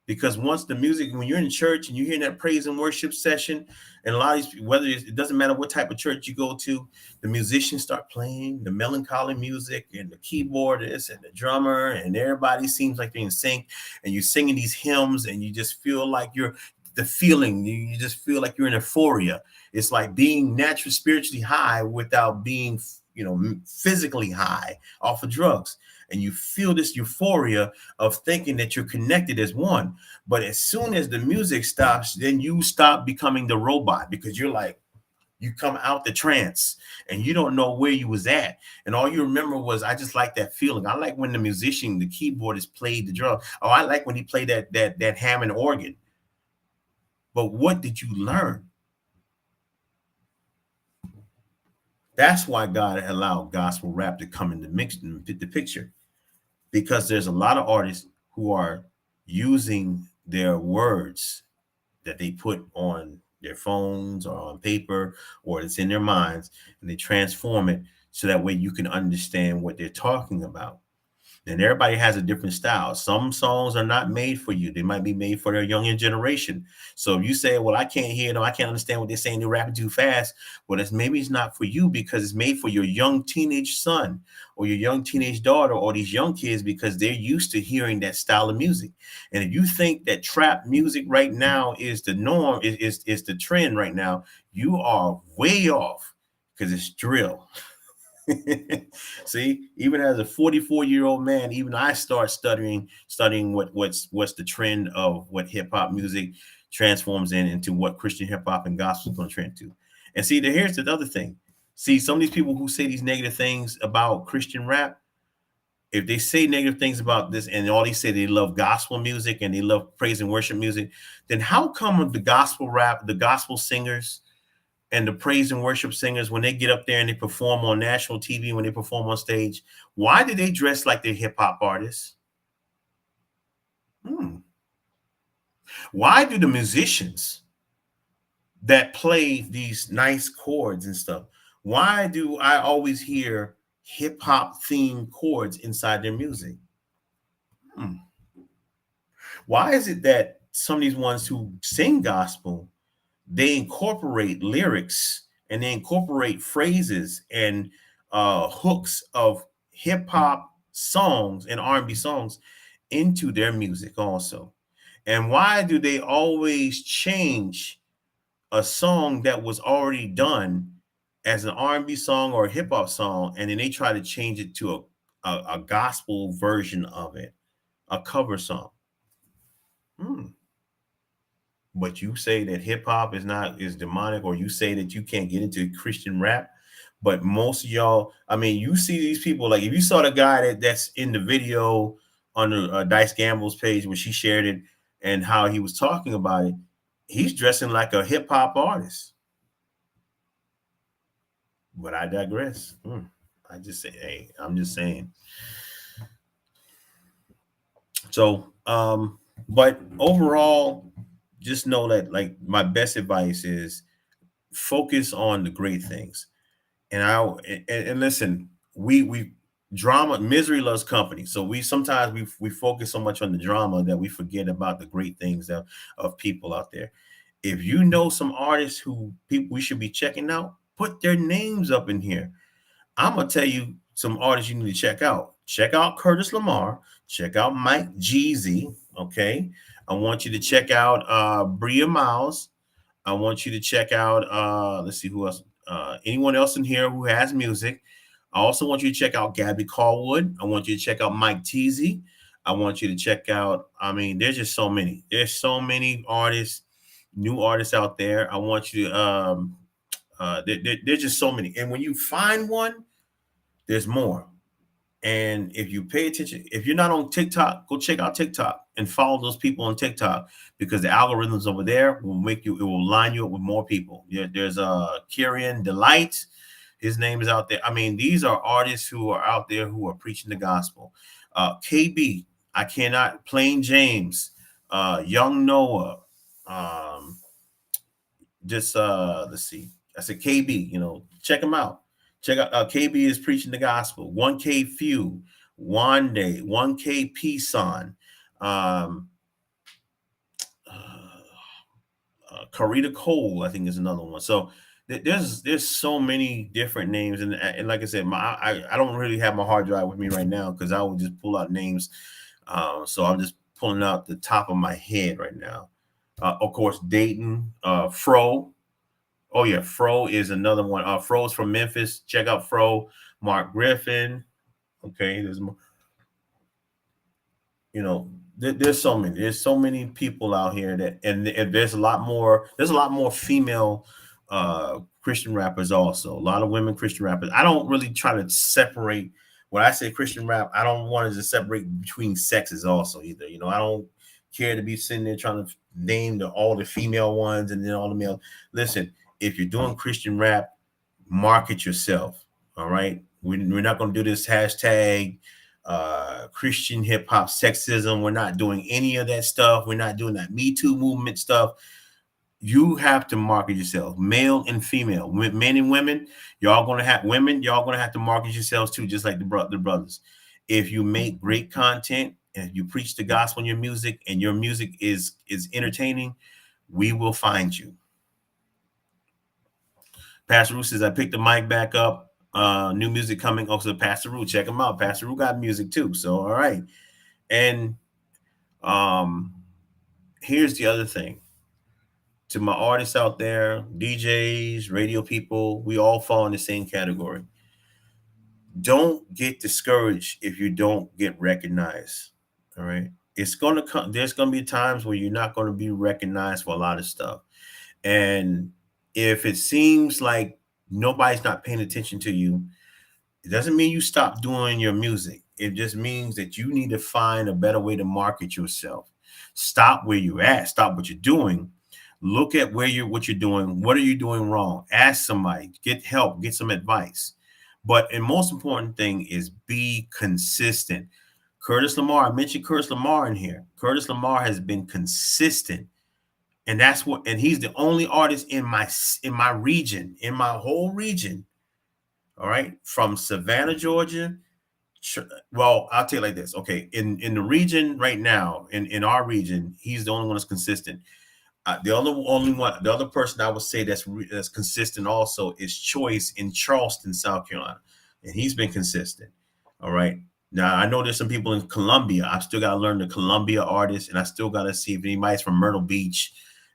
Because once the music, when you're in church and you're hearing that praise and worship session, and a lot of these, it doesn't matter what type of church you go to, the musicians start playing the melancholy music, and the keyboardist and the drummer, and everybody seems like they're in sync, and you're singing these hymns, and you just feel like you just feel like you're in euphoria. It's like being naturally spiritually high without being, physically high off of drugs. And you feel this euphoria of thinking that you're connected as one. But as soon as the music stops, then you stop becoming the robot, because you come out the trance and you don't know where you was at. And all you remember was, I just like that feeling. I like when the keyboardist played the drum. Oh, I like when he played that Hammond organ. But what did you learn? That's why God allowed gospel rap to come in the picture, because there's a lot of artists who are using their words that they put on their phones or on paper, or it's in their minds, and they transform it so that way you can understand what they're talking about. And everybody has a different style. Some songs are not made for you. They might be made for their younger generation. So if you say, well, I can't hear them, I can't understand what they're saying, they're rapping too fast. Well, maybe it's not for you, because it's made for your young teenage son or your young teenage daughter, or these young kids, because they're used to hearing that style of music. And if you think that trap music right now is the norm, is the trend right now, you are way off, because it's drill. See, even as a 44-year-old man, even I start studying what's the trend of what hip hop music transforms into what Christian hip hop and gospel is going to trend to. And see, here's the other thing. See, some of these people who say these negative things about Christian rap, if they say negative things about this, and all they say they love gospel music and they love praise and worship music, then how come the gospel rap, the gospel singers, and the praise and worship singers, when they get up there and they perform on national TV, when they perform on stage, why do they dress like they're hip hop artists? Why do the musicians that play these nice chords and stuff, why do I always hear hip hop themed chords inside their music? Why is it that some of these ones who sing gospel, they incorporate lyrics and they incorporate phrases and hooks of hip hop songs and R&B songs into their music also? And why do they always change a song that was already done as an R&B song or a hip hop song, and then they try to change it to a gospel version of it, a cover song? But you say that hip hop is demonic, or you say that you can't get into Christian rap. But most of y'all, I mean, you see these people, like if you saw the guy that's in the video on the Dice Gamble's page where she shared it, and how he was talking about it, he's dressing like a hip hop artist. But I digress. I just say, hey, I'm just saying. So, but overall, just know that, like, my best advice is focus on the great things. And listen, we drama, misery loves company. So we sometimes we focus so much on the drama that we forget about the great things of people out there. If you know some artists who people we should be checking out, put their names up in here. I'm gonna tell you some artists you need to check out. Check out Curtis Lamar. Check out Mike Jeezy. Okay. I want you to check out Bria Miles. I want you to check out let's see who else. Anyone else in here who has music. I also want you to check out Gabby Callwood. I want you to check out Mike Teasy. I want you to check out. I mean, there's just so many. There's so many artists, new artists out there. I want you to there's just so many. And when you find one, there's more. And if you pay attention, if you're not on TikTok, go check out TikTok and follow those people on TikTok, because the algorithms over there will make you, it will line you up with more people. Yeah, there's Kyrian Delight. His name is out there. I mean, these are artists who are out there who are preaching the gospel. KB, I cannot, Plain James, Young Noah, just let's see. I said KB, check him out. Check out KB is preaching the gospel. 1K Few, Wande, 1K Pison, um, Carita Cole, I think is another one. So there's so many different names, and like I said, I don't really have my hard drive with me right now because I will just pull out names. So I'm just pulling out the top of my head right now. Of course, Dayton, Fro. Oh yeah, Fro is another one. Fro's from Memphis. Check out Fro. Mark Griffin. Okay, there's more. There's so many. There's so many people out here and there's a lot more. There's a lot more female Christian rappers also. A lot of women Christian rappers. I don't really try to separate. When I say Christian rap, I don't want to separate between sexes also either. I don't care to be sitting there trying to name all the female ones and then all the male. Listen, if you're doing Christian rap, market yourself. All right. We're not going to do this hashtag Christian hip hop sexism. We're not doing any of that stuff. We're not doing that Me Too movement stuff. You have to market yourself, male and female, men and women. Y'all gonna have to market yourselves too, just like the brothers. If you make great content and you preach the gospel in your music, and your music is entertaining, we will find you. Pastor Roo says, I picked the mic back up. New music coming. Also, Pastor Roo, check him out. Pastor Roo got music too. So, all right. And here's the other thing. To my artists out there, DJs, radio people, we all fall in the same category. Don't get discouraged if you don't get recognized. All right. It's going to come. There's going to be times where you're not going to be recognized for a lot of stuff. And if it seems like nobody's not paying attention to you, it doesn't mean you stop doing your music. It just means that you need to find a better way to market yourself. Stop where you're at. Stop what you're doing. Look at what you're doing. What are you doing wrong? Ask somebody, get help, get some advice. But the most important thing is be consistent. Curtis Lamar, I mentioned Curtis Lamar in here. Curtis Lamar has been consistent. And he's the only artist in my region, in my whole region. All right. From Savannah, Georgia. Well, I'll tell you like this. Okay. In the region right now, in our region, he's the only one that's consistent. The other person I would say that's consistent also is Choice in Charleston, South Carolina, and he's been consistent. All right. Now I know there's some people in Columbia. I've still got to learn the Columbia artists, and I still got to see if anybody's from Myrtle Beach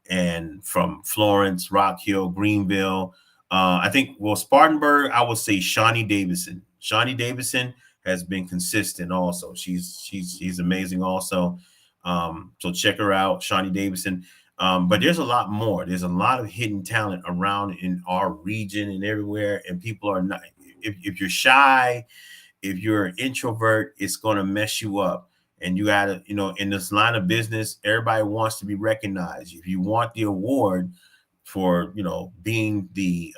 and from Florence, Rock Hill, Greenville. I think Spartanburg. I would say Shawnee Davidson. Shawnee Davidson has been consistent also. She's amazing also. So check her out, Shawnee Davidson. But there's a lot more. There's a lot of hidden talent around in our region and everywhere. And people are not, if you're shy, if you're an introvert, it's going to mess you up. And you got to, in this line of business, everybody wants to be recognized. If you want the award for, being the,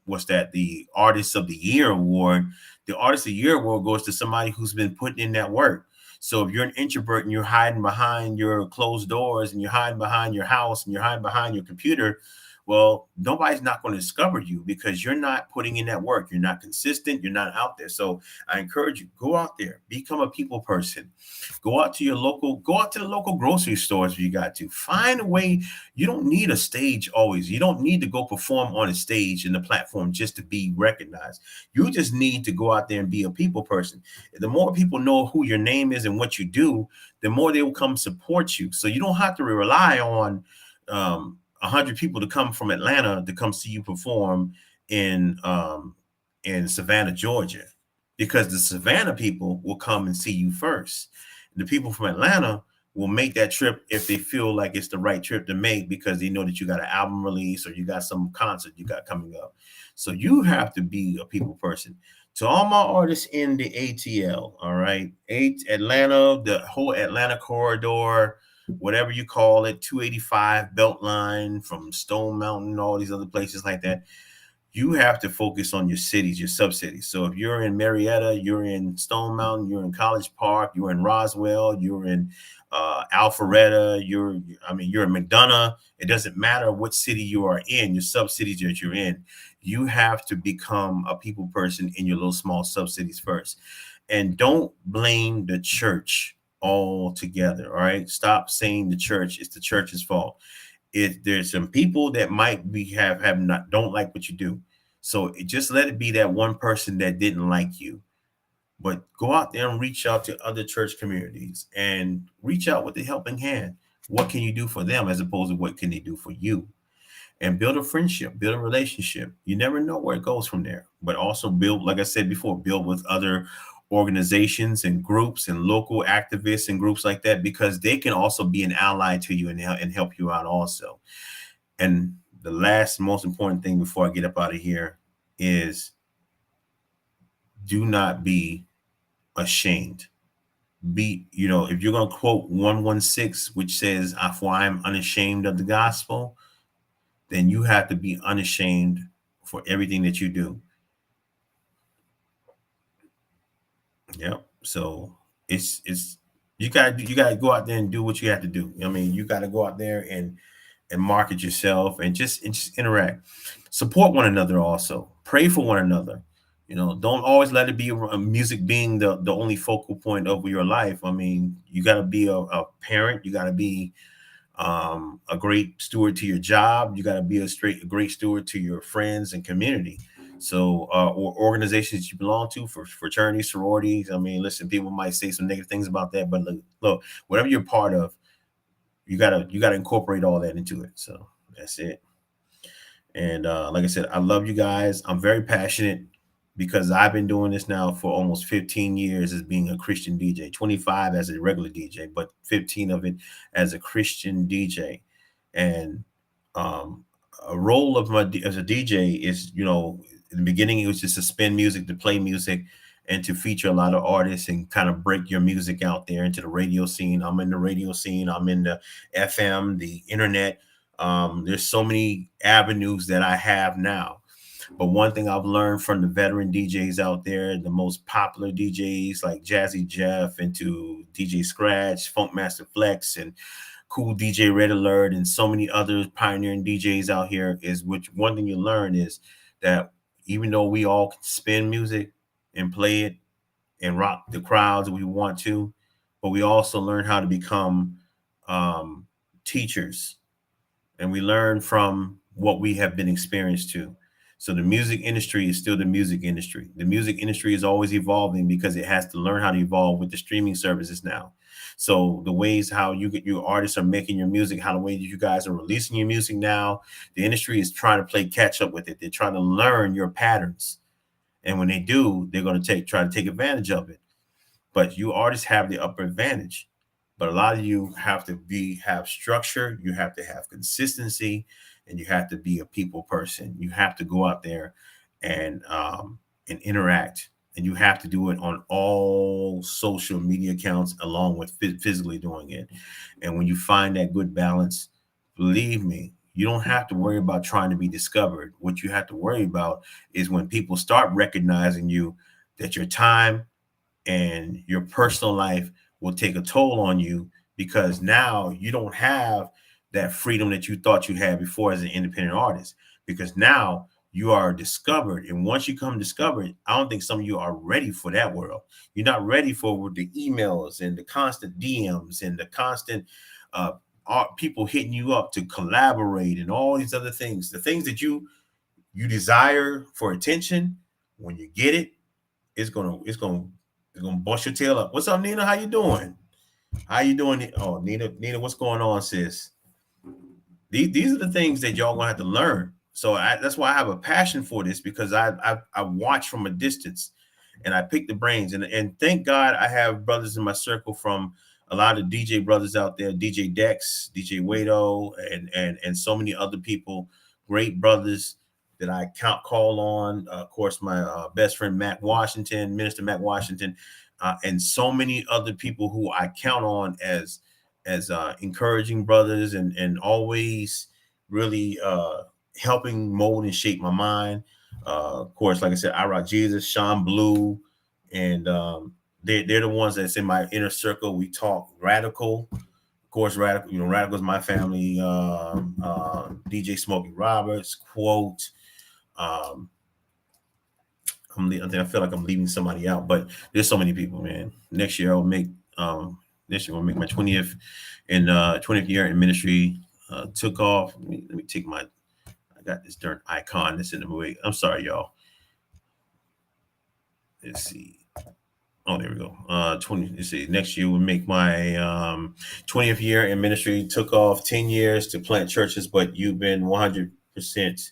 the Artist of the Year award, the Artist of the Year award goes to somebody who's been putting in that work. So if you're an introvert and you're hiding behind your closed doors and you're hiding behind your house and you're hiding behind your computer, well, nobody's not going to discover you because you're not putting in that work. You're not consistent. You're not out there. So I encourage you, go out there, become a people person. Go out to the local grocery stores if you got to. Find a way. You don't need a stage always. You don't need to go perform on a stage in the platform just to be recognized. You just need to go out there and be a people person. The more people know who your name is and what you do, the more they will come support you. So you don't have to rely on 100 people to come from Atlanta to come see you perform in Savannah, Georgia. because the Savannah people will come and see you first. The people from Atlanta will make that trip if they feel like it's the right trip to make because they know that you got an album release or you got some concert you got coming up. So you have to be a people person. To all my artists in the ATL, all right, Atlanta, the whole Atlanta corridor, whatever you call it, 285 Beltline from Stone Mountain, all these other places like that. You have to focus on your cities, your sub-cities. So if you're in Marietta, you're in Stone Mountain, you're in College Park, you're in Roswell, you're in Alpharetta, you're in McDonough. It doesn't matter what city you are in, your sub-cities that you're in. You have to become a people person in your little small sub-cities first. And don't blame the church altogether. All right. Stop saying the church, it's the church's fault. If there's some people that might be have not don't like what you do, so just let it be that one person that didn't like you. But go out there and reach out to other church communities and reach out with the helping hand. What can you do for them as opposed to what can they do for you? And build a friendship, build a relationship. You never know where it goes from there. But also build, like I said before, build with other organizations and groups and local activists and groups like that, because they can also be an ally to you and help you out also. And the last most important thing before I get up out of here is do not be ashamed. If you're going to quote 116, which says, for I am unashamed of the gospel, then you have to be unashamed for everything that you do. Yep. So it's you gotta go out there and do what you have to do. I mean, you got to go out there and market yourself and just interact, support one another, also pray for one another. Don't always let it be music being the only focal point of your life. I mean, you got to be a parent. You got to be a great steward to your job. You got to be a great steward to your friends and community. So, or organizations you belong to, for fraternities, sororities. I mean, listen, people might say some negative things about that, but look, whatever you're part of, you gotta incorporate all that into it. So that's it. And like I said, I love you guys. I'm very passionate because I've been doing this now for almost 15 years as being a Christian DJ, 25 as a regular DJ, but 15 of it as a Christian DJ. And a role of as a DJ is, in the beginning, it was just to spin music, to play music, and to feature a lot of artists and kind of break your music out there into the radio scene. I'm in the radio scene. I'm in the FM, the internet. There's so many avenues that I have now. But one thing I've learned from the veteran DJs out there, the most popular DJs like Jazzy Jeff, and to DJ Scratch, Funkmaster Flex, and Cool DJ Red Alert, and so many other pioneering DJs out here, is which one thing you learn is that even though we all can spin music and play it and rock the crowds we want to, but we also learn how to become teachers, and we learn from what we have been experienced to. So the music industry is still the music industry. The music industry is always evolving because it has to learn how to evolve with the streaming services now. So the ways how your artists are making your music, how the way that you guys are releasing your music now, the industry is trying to play catch up with it. They're trying to learn your patterns. And when they do, they're going to try to take advantage of it. But you artists have the upper advantage. But a lot of you have to have structure, you have to have consistency, and you have to be a people person. You have to go out there and interact, and you have to do it on all social media accounts along with physically doing it. And when you find that good balance, believe me, you don't have to worry about trying to be discovered. What you have to worry about is when people start recognizing you, that your time and your personal life will take a toll on you, because now you don't have that freedom that you thought you had before as an independent artist, because now you are discovered. And once you come discovered, I don't think some of you are ready for that world. You're not ready for the emails and the constant DMs and the constant people hitting you up to collaborate and all these other things. The things that you desire for attention, when you get it, it's gonna bust your tail up. What's up, Nina? How you doing? How you doing? Oh, Nina, what's going on, sis? These are the things that y'all gonna have to learn. So that's why I have a passion for this, because I watch from a distance, and I pick the brains. And thank God I have brothers in my circle from a lot of DJ brothers out there, DJ Dex, DJ Wado, and so many other people, great brothers that I call on. Of course, my best friend Mac Washington, Minister Mac Washington, and so many other people who I count on as encouraging brothers and always really helping mold and shape my mind. Of course, like I said, I Rock Jesus, Sean Blue, and they're the ones that's in my inner circle. We talk Radical. Of course, Radical, Radical's my family. DJ Smokey Roberts, Quote. I feel like I'm leaving somebody out, but there's so many people, man. Next year I'll make we'll make my 20th and 20th year in ministry. Took off. Let me take my. I got this darn icon that's in the way. I'm sorry, y'all. Let's see. Oh, there we go. 20. Let's see. Next year we'll make my 20th year in ministry. Took off 10 years to plant churches, but you've been 100%.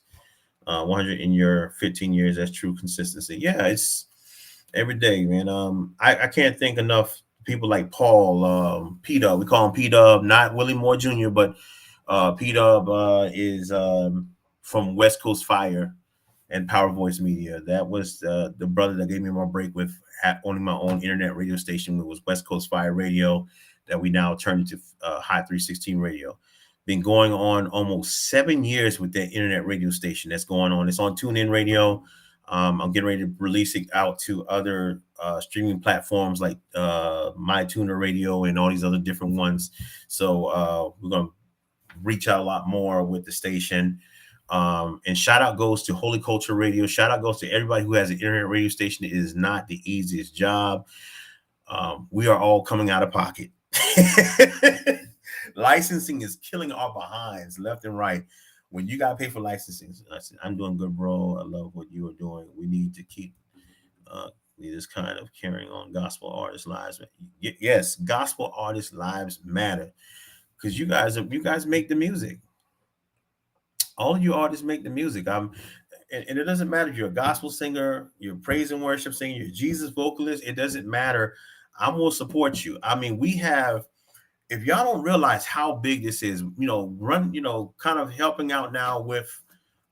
100 in your 15 years. That's true consistency. Yeah, it's every day, man. I can't think enough people like Paul, P Dub. We call him P Dub, not Willie Moore Jr., but P Dub is from West Coast Fire and Power Voice Media. That was the brother that gave me my break with owning my own internet radio station. It was West Coast Fire Radio that we now turned into Hot 316 Radio. Been going on almost 7 years with that internet radio station that's going on. It's on TuneIn Radio. I'm getting ready to release it out to other streaming platforms like MyTuner Radio and all these other different ones. So we're going to reach out a lot more with the station. And shout out goes to Holy Culture Radio. Shout out goes to everybody who has an internet radio station. It is not the easiest job. We are all coming out of pocket. Licensing is killing our behinds left and right. When you got to pay for licensing, I said, I'm doing good, bro. I love what you are doing. We need to keep this kind of carrying on gospel artists' lives. Yes, gospel artists' lives matter because you guys make the music. All you artists make the music. And it doesn't matter if you're a gospel singer, you're a praise and worship singer, you're a Jesus vocalist. It doesn't matter. I'm going to support you. I mean, we have. If y'all don't realize how big this is, kind of helping out now with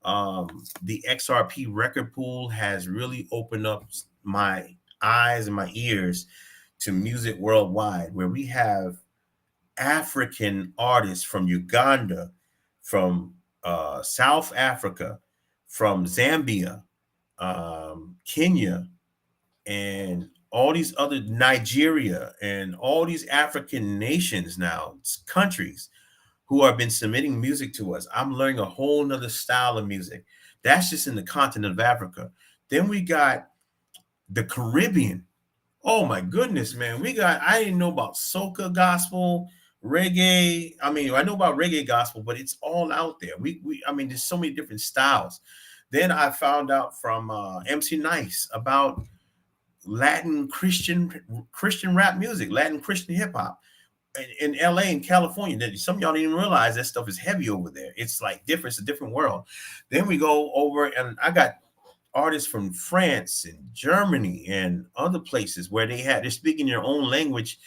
the XRP record pool has really opened up my eyes and my ears to music worldwide, where we have African artists from Uganda, from South Africa, from Zambia, Kenya, and all these other Nigeria and all these African nations now, countries who have been submitting music to us. I'm learning a whole nother style of music. That's just in the continent of Africa. Then we got the Caribbean. Oh my goodness, man. I didn't know about soca gospel, reggae. I mean, I know about reggae gospel, but it's all out there. There's so many different styles. Then I found out from MC Nice about Latin Christian rap music, Latin Christian hip hop in LA and California. Some of y'all didn't even realize that stuff is heavy over there. It's like different. It's a different world. Then we go over and I got artists from France and Germany and other places where they're speaking their own language.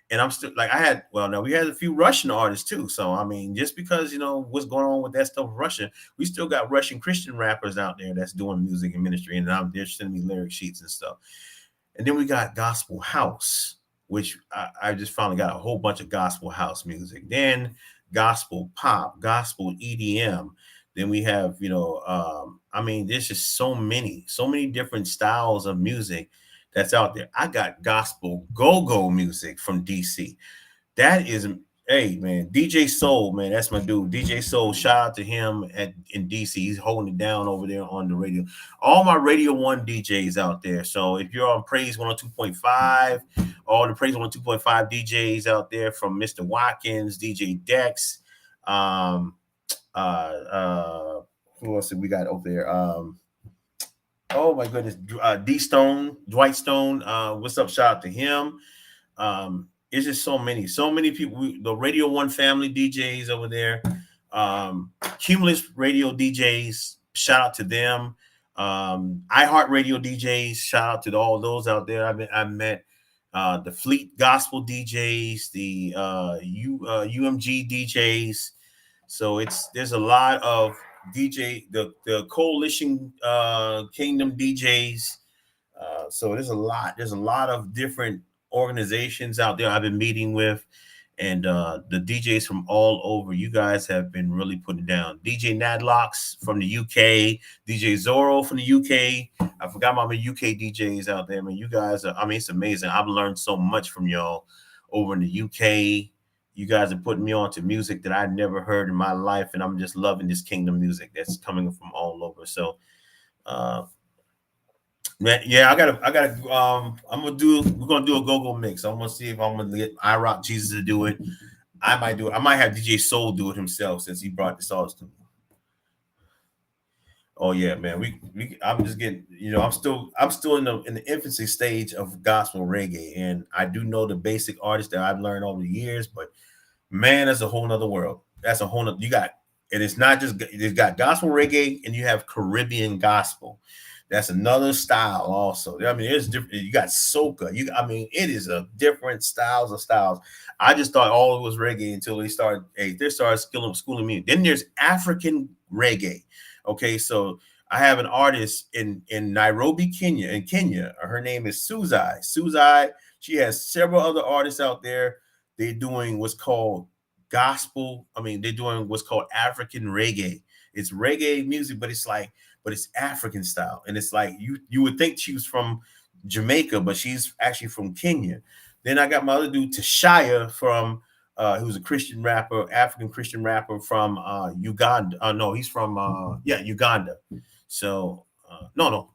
And I'm still like, we had a few Russian artists too. So, I mean, just because, what's going on with that stuff with Russia, we still got Russian Christian rappers out there that's doing music and ministry. And they're sending me lyric sheets and stuff. And then we got gospel house, which I just finally got a whole bunch of gospel house music. Then gospel pop, gospel EDM. Then we have, there's just so many different styles of music that's out there. I got gospel go-go music from DC. That is, hey, man, DJ Soul, man, that's my dude. DJ Soul, shout out to him in DC. He's holding it down over there on the radio. All my Radio 1 DJs out there. So if you're on Praise 102.5, all the Praise 102.5 DJs out there, from Mr. Watkins, DJ Dex, who else did we got over there? Oh my goodness, Dwight Stone. What's up? Shout out to him. It's just so many people. The Radio 1 family DJs over there, Cumulus Radio DJs. Shout out to them. iHeartRadio DJs. Shout out to all those out there. I met the Fleet Gospel DJs, the UMG DJs. So there's a lot of the Coalition Kingdom DJs. So there's a lot of different organizations out there I've been meeting with, and the DJs from all over. You guys have been really putting down. DJ Nadlocks from the UK, DJ Zorro from the UK. I forgot my UK DJs out there. I mean, you guys are, I mean, it's amazing. I've learned so much from y'all over in the UK. You guys are putting me on to music that I never heard in my life, and I'm just loving this kingdom music that's coming from all over. So man, yeah, we're gonna do a go-go mix. I'm gonna see if I'm gonna get iRock Jesus to do it. I might do it. I might have DJ Soul do it himself since he brought the sauce to me. Oh yeah, man. I'm just getting, I'm still in the infancy stage of gospel reggae. And I do know the basic artists that I've learned over the years, but man, that's a whole nother world. That's a whole nother, and it's not just, it's got gospel reggae and you have Caribbean gospel. That's another style also. I mean, it's different. You got soca. It is a different styles of styles. I just thought all it was reggae until they started schooling me. Then there's African reggae. Okay, so I have an artist in Nairobi, Kenya. In Kenya, her name is Suzai. Suzai. She has several other artists out there. They're doing what's called gospel. They're doing what's called African reggae. It's reggae music, but it's African style. And it's like you would think she was from Jamaica, but she's actually from Kenya. Then I got my other dude, Tashaya, from who's a Christian rapper, African Christian rapper from Uganda. No, he's from Uganda. So no.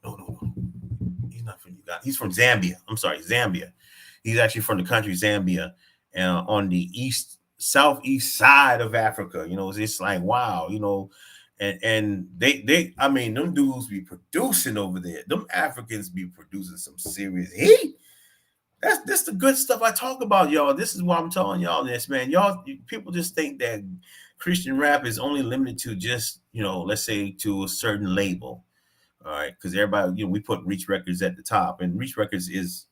He's not from Uganda. He's from Zambia. I'm sorry, Zambia. He's actually from the country Zambia, on the southeast side of Africa. It's like, wow, and they them dudes be producing over there. Them Africans be producing some serious heat. That's the good stuff I talk about, y'all. This is why I'm telling y'all this, man. People just think that Christian rap is only limited to just, let's say to a certain label. All right, because everybody, we put Reach Records at the top, and Reach Records is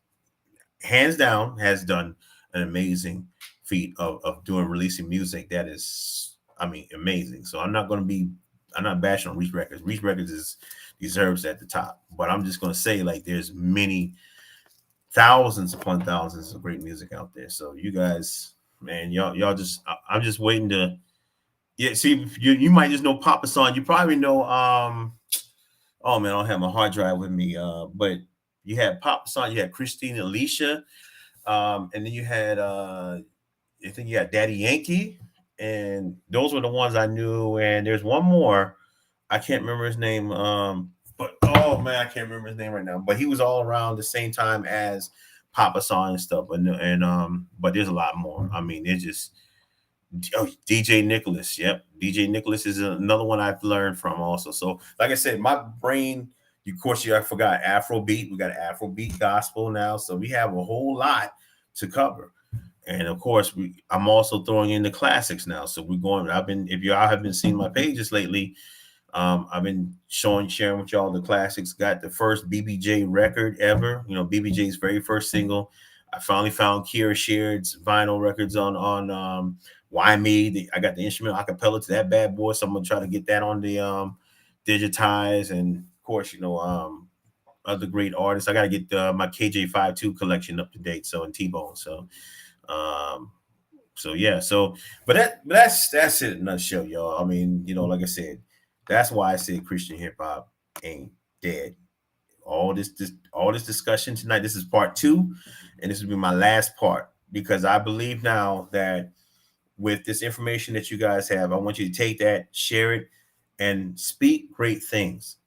hands down has done an amazing feat of releasing music that is, amazing. So I'm not bashing on Reach Records. Reach Records deserves at the top, but I'm just gonna say, like, there's many thousands upon thousands of great music out there. So you guys, man, y'all just, I'm just waiting to, see, you might just know Papa San. You probably know, oh man, I don't have my hard drive with me, but you had Papa San, you had Christine Alicia, and then you had, I think you had Daddy Yankee, and those were the ones I knew. And there's one more, I can't remember his name, but oh man, I can't remember his name right now. But he was all around the same time as Papa San and stuff. But there's a lot more. There's just DJ Nicholas. Yep, DJ Nicholas is another one I've learned from also. So, like I said, my brain. Of course, I forgot Afrobeat. We got Afrobeat gospel now, so we have a whole lot to cover. And of course, I'm also throwing in the classics now. So we're going. If y'all have been seeing my pages lately, I've been sharing with y'all the classics. Got the first BBJ record ever. BBJ's very first single. I finally found Kira Sheard's vinyl records on Why Me. I got the instrumental acapella to that bad boy, so I'm gonna try to get that on the digitize. And of course, other great artists. I gotta get my KJ52 collection up to date. So, and T-Bone. So yeah. But that's it in a nutshell, y'all. Like I said. That's why I said Christian hip hop ain't dead. All this discussion tonight. This is part 2, and this will be my last part, because I believe now that with this information that you guys have, I want you to take that, share it, and speak great things.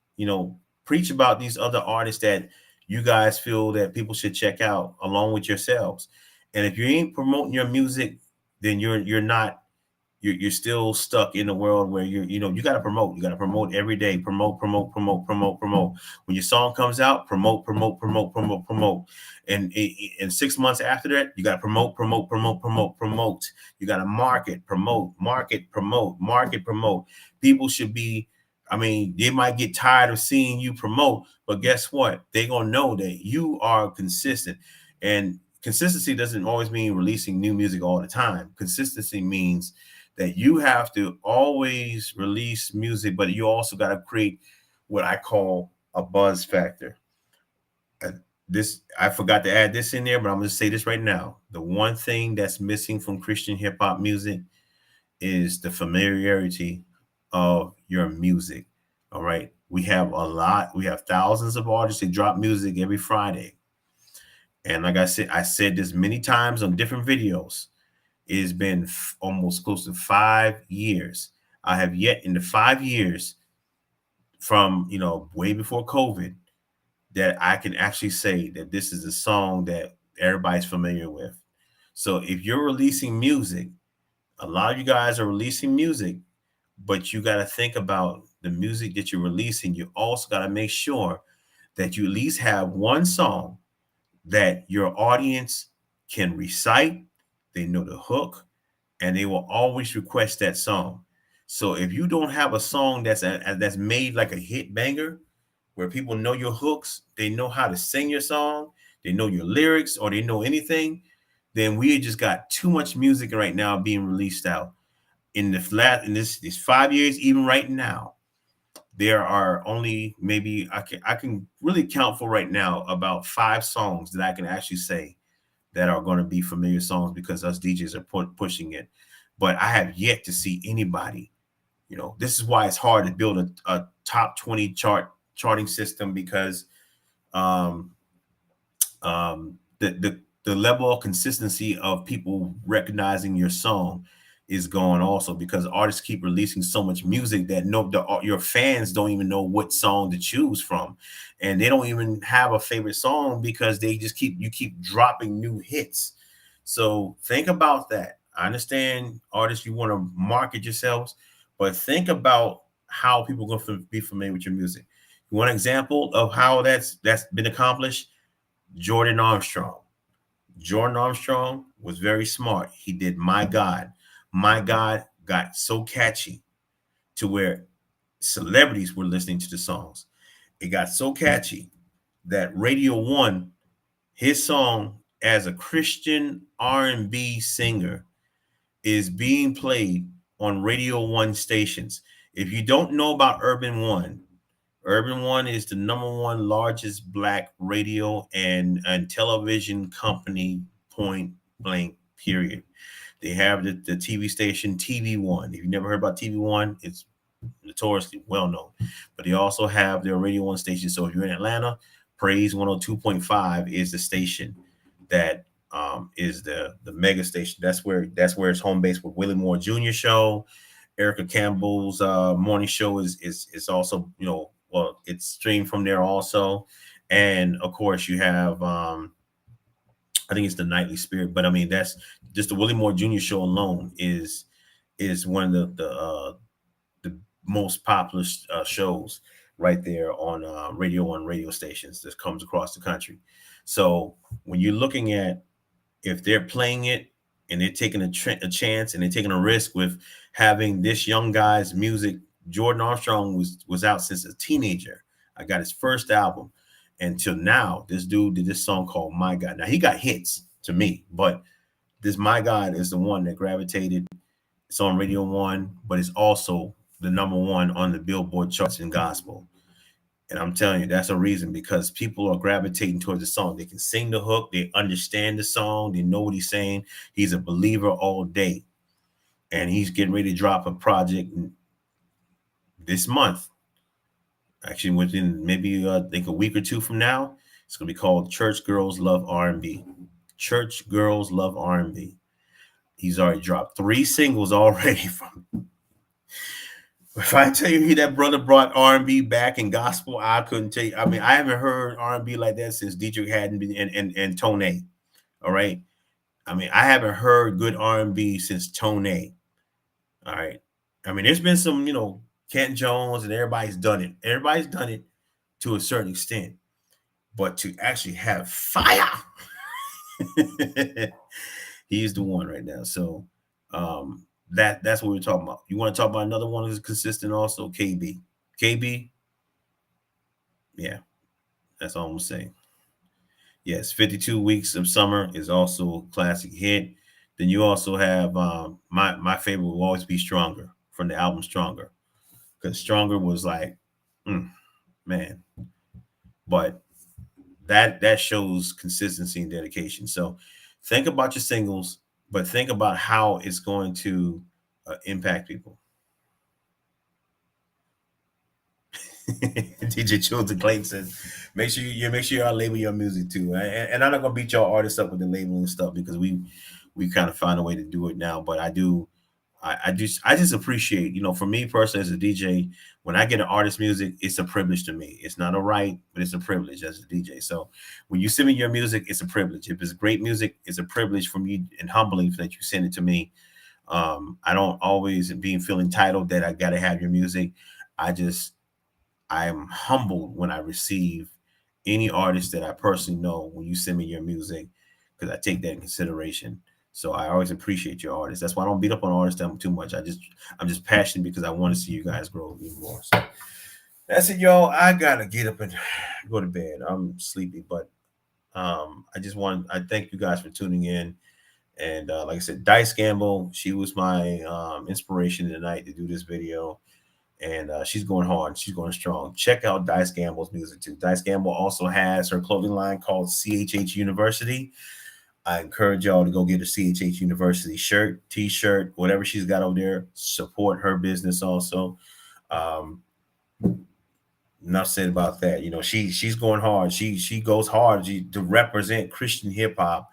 Preach about these other artists that you guys feel that people should check out along with yourselves. And if you ain't promoting your music, then you're not. You're still stuck in a world where you got to promote. You got to promote every day. Promote. When your song comes out, promote. And 6 months after that, you got to promote. You got to market. People should be I mean, they might get tired of seeing you promote, but guess what? They're gonna know that you are consistent. And consistency doesn't always mean releasing new music all the time. Consistency means that you have to always release music, but you also got to create what I call a buzz factor. Uh, This I forgot to add this in there, but I'm going to say this right now. The one thing that's missing from Christian hip hop music is the familiarity of your music. All right. We have we have thousands of artists that drop music every Friday. And like I said this many times on different videos. It has been almost close to 5 years. I have yet in the 5 years from, way before COVID, that I can actually say that this is a song that everybody's familiar with. So if you're releasing music, a lot of you guys are releasing music, but you got to think about the music that you're releasing. You also got to make sure that you at least have one song that your audience can recite, they know the hook, and they will always request that song. So if you don't have a song that's made like a hit banger, where people know your hooks, they know how to sing your song, they know your lyrics, or they know anything, then we just got too much music right now being released out. In the flat in this 5 years, even right now, there are only maybe I can really count for right now about 5 songs that I can actually say that are going to be familiar songs because us DJs are pushing it. But I have yet to see anybody. This is why it's hard to build a top 20 charting system because um, the level of consistency of people recognizing your song is gone also because artists keep releasing so much music that your fans don't even know what song to choose from, and they don't even have a favorite song because you keep dropping new hits. So think about that. I understand artists, you want to market yourselves, but think about how people are going to be familiar with your music. You want an example of how that's been accomplished? Jordan Armstrong. Jordan Armstrong was very smart. He did My God. My God got so catchy to where celebrities were listening to the songs. It got so catchy that Radio One, his song as a Christian R&B singer, is being played on Radio One stations. If you don't know about Urban One is the #1 largest Black radio and television company, point blank, period. They have the TV station TV One. If you never heard about TV One, it's notoriously well known. But they also have their Radio One station. So if you're in Atlanta, Praise 102.5 is the station that is the mega station. That's where it's home base with Willie Moore Jr. show. Erica Campbell's morning show is also, well, it's streamed from there also. And of course you have I think it's the Nightly Spirit, but I mean that's just the Willie Moore Jr. show alone is one of the most popular shows right there on Radio One radio stations that comes across the country. So when you're looking at if they're playing it and they're taking a chance and they're taking a risk with having this young guy's music. Jordan Armstrong was out since a teenager. I got his first album. Until now, this dude did this song called My God. Now, he got hits to me, but this My God is the one that gravitated. It's on Radio One, but it's also the #1 on the Billboard charts in gospel. And I'm telling you, that's a reason because people are gravitating towards the song. They can sing the hook, they understand the song, they know what he's saying. He's a believer all day. And he's getting ready to drop a project this month. Actually, within maybe I think a week or two from now, it's going to be called Church Girls Love R&B. Church Girls Love R&B. He's already dropped 3 singles already from. If I tell you that brother brought R&B back in gospel, I couldn't tell you. I mean, I haven't heard R&B like that since Dietrich Haddon and Tone. All right. I mean, I haven't heard good R&B since Tone. All right. I mean, there's been some, Kent Jones and everybody's done it. Everybody's done it to a certain extent. But to actually have fire, he's the one right now. So that's what we're talking about. You want to talk about another one who's consistent also? KB. KB, yeah, that's all I'm gonna say. Yes, 52 Weeks of Summer is also a classic hit. Then you also have my favorite will always be Stronger from the album Stronger, because Stronger was like, mm, man, but that shows consistency and dedication. So think about your singles, but think about how it's going to impact people. DJ Chilton Clayton says, make sure y'all label your music too. And I'm not gonna beat y'all artists up with the labeling stuff because we kind of found a way to do it now. But I just appreciate, for me personally as a DJ, when I get an artist music, it's a privilege to me. It's not a right, but it's a privilege as a DJ. So when you send me your music, it's a privilege. If it's great music, it's a privilege for me and humbling that you send it to me. I don't always feel entitled that I gotta have your music. I am humbled when I receive any artist that I personally know when you send me your music, because I take that in consideration. So I always appreciate your artists. That's why I don't beat up on artists too much. I'm just passionate because I want to see you guys grow even more. So that's it, y'all. I gotta get up and go to bed. I'm sleepy, but I thank you guys for tuning in. And like I said, Dice Gamble, she was my inspiration tonight to do this video, and she's going hard. She's going strong. Check out Dice Gamble's music too. Dice Gamble also has her clothing line called CHH University. I encourage y'all to go get a CHH University shirt, T-shirt, whatever she's got over there. Support her business also. Um, Enough said about that. She's going hard. She goes hard to represent Christian hip hop.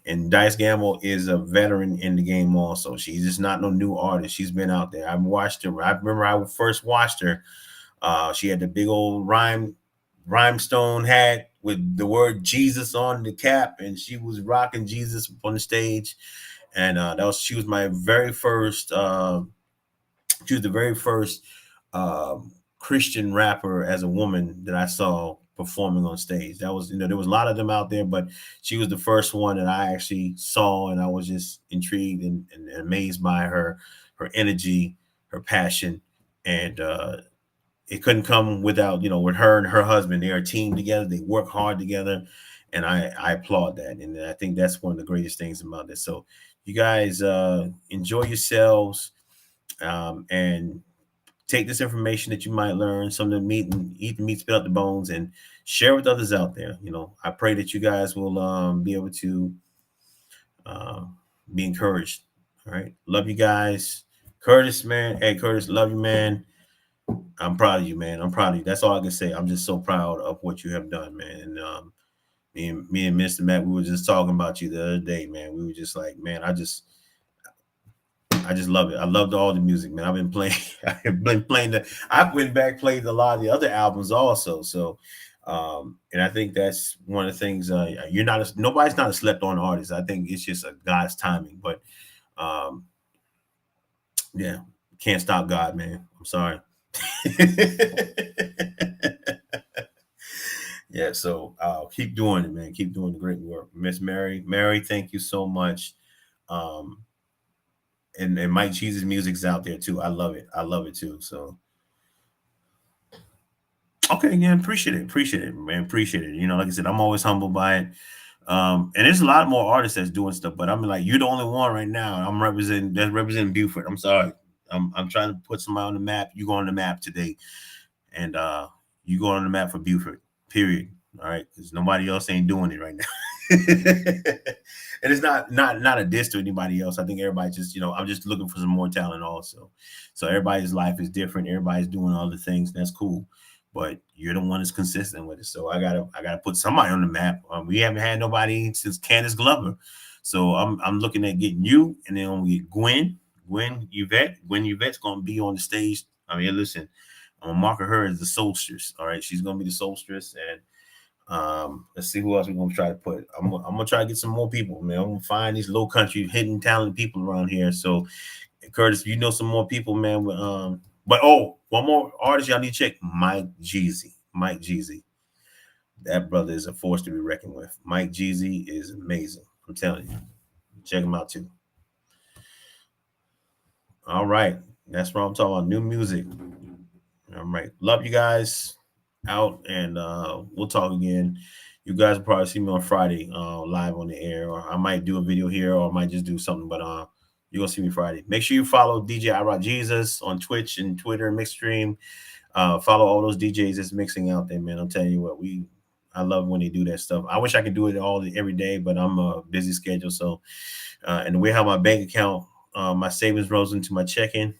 And Dice Gamble is a veteran in the game also. She's just not no new artist. She's been out there. I've watched her. I remember I first watched her. She had the big old rhinestone hat with the word Jesus on the cap, and she was rocking Jesus on the stage. And she was my very first. She was the very first Christian rapper as a woman that I saw performing on stage. That was, there was a lot of them out there, but she was the first one that I actually saw, and I was just intrigued and amazed by her energy, her passion, and it couldn't come without, with her and her husband. They are a team together. They work hard together, and I applaud that. And I think that's one of the greatest things about this. So you guys enjoy yourselves, and take this information that you might learn, some of the meat, and eat the meat, spit out the bones, and share with others out there. I pray that you guys will be able to uh, be encouraged. All right. Love you guys. Curtis, man. Hey, Curtis, love you, man. I'm proud of you, man. I'm proud of you. That's all I can say. I'm just so proud of what you have done, man. And me and Mr. Matt, we were just talking about you the other day, man. We were just like, man, I just love it. I loved all the music, man. I've been playing. I've been playing I went back, played a lot of the other albums also. So, and I think that's one of the things. Nobody's not a slept on artist. I think it's just a God's timing. But yeah, can't stop God, man. I'm sorry. Yeah, so keep doing it, man. Keep doing the great work, Miss Mary. Mary, thank you so much. Um, and Mike Cheese's music's out there too. I love it. I love it too. So okay, yeah, appreciate it, man. Appreciate it. Like I said, I'm always humbled by it. And there's a lot more artists that's doing stuff, but I'm like, you're the only one right now. That's representing Buford. I'm sorry. I'm trying to put somebody on the map. You go on the map today, and you go on the map for Buford. Period. All right, because nobody else ain't doing it right now. And it's not a diss to anybody else. I think everybody just, I'm just looking for some more talent also. So everybody's life is different. Everybody's doing other things. That's cool. But you're the one that's consistent with it. So I gotta put somebody on the map. We haven't had nobody since Candace Glover. So I'm looking at getting you, and then we get Gwen Yvette. Gwen Yvette's gonna be on the stage. I mean, listen, I'm gonna mark her as the Soulstress. All right, she's gonna be the Soulstress, and let's see who else we're gonna try to put. I'm gonna try to get some more people, man. I'm gonna find these low country hidden talented people around here. So Curtis, if you know some more people, man. But one more artist y'all need to check. Mike Jeezy. Mike Jeezy. That brother is a force to be reckoned with. Mike Jeezy is amazing. I'm telling you. Check him out too. All right. That's what I'm talking about. New music. All right. Love you guys. Out, and we'll talk again. You guys will probably see me on Friday, live on the air, or I might do a video here, or I might just do something. But you're gonna see me Friday. Make sure you follow DJ I Rock Jesus on Twitch and Twitter and Mixstream. Follow all those DJs that's mixing out there, man. I'm telling you what, I love when they do that stuff. I wish I could do it every day, but I'm a busy schedule. So, and the way how my bank account, my savings rolls into my checking.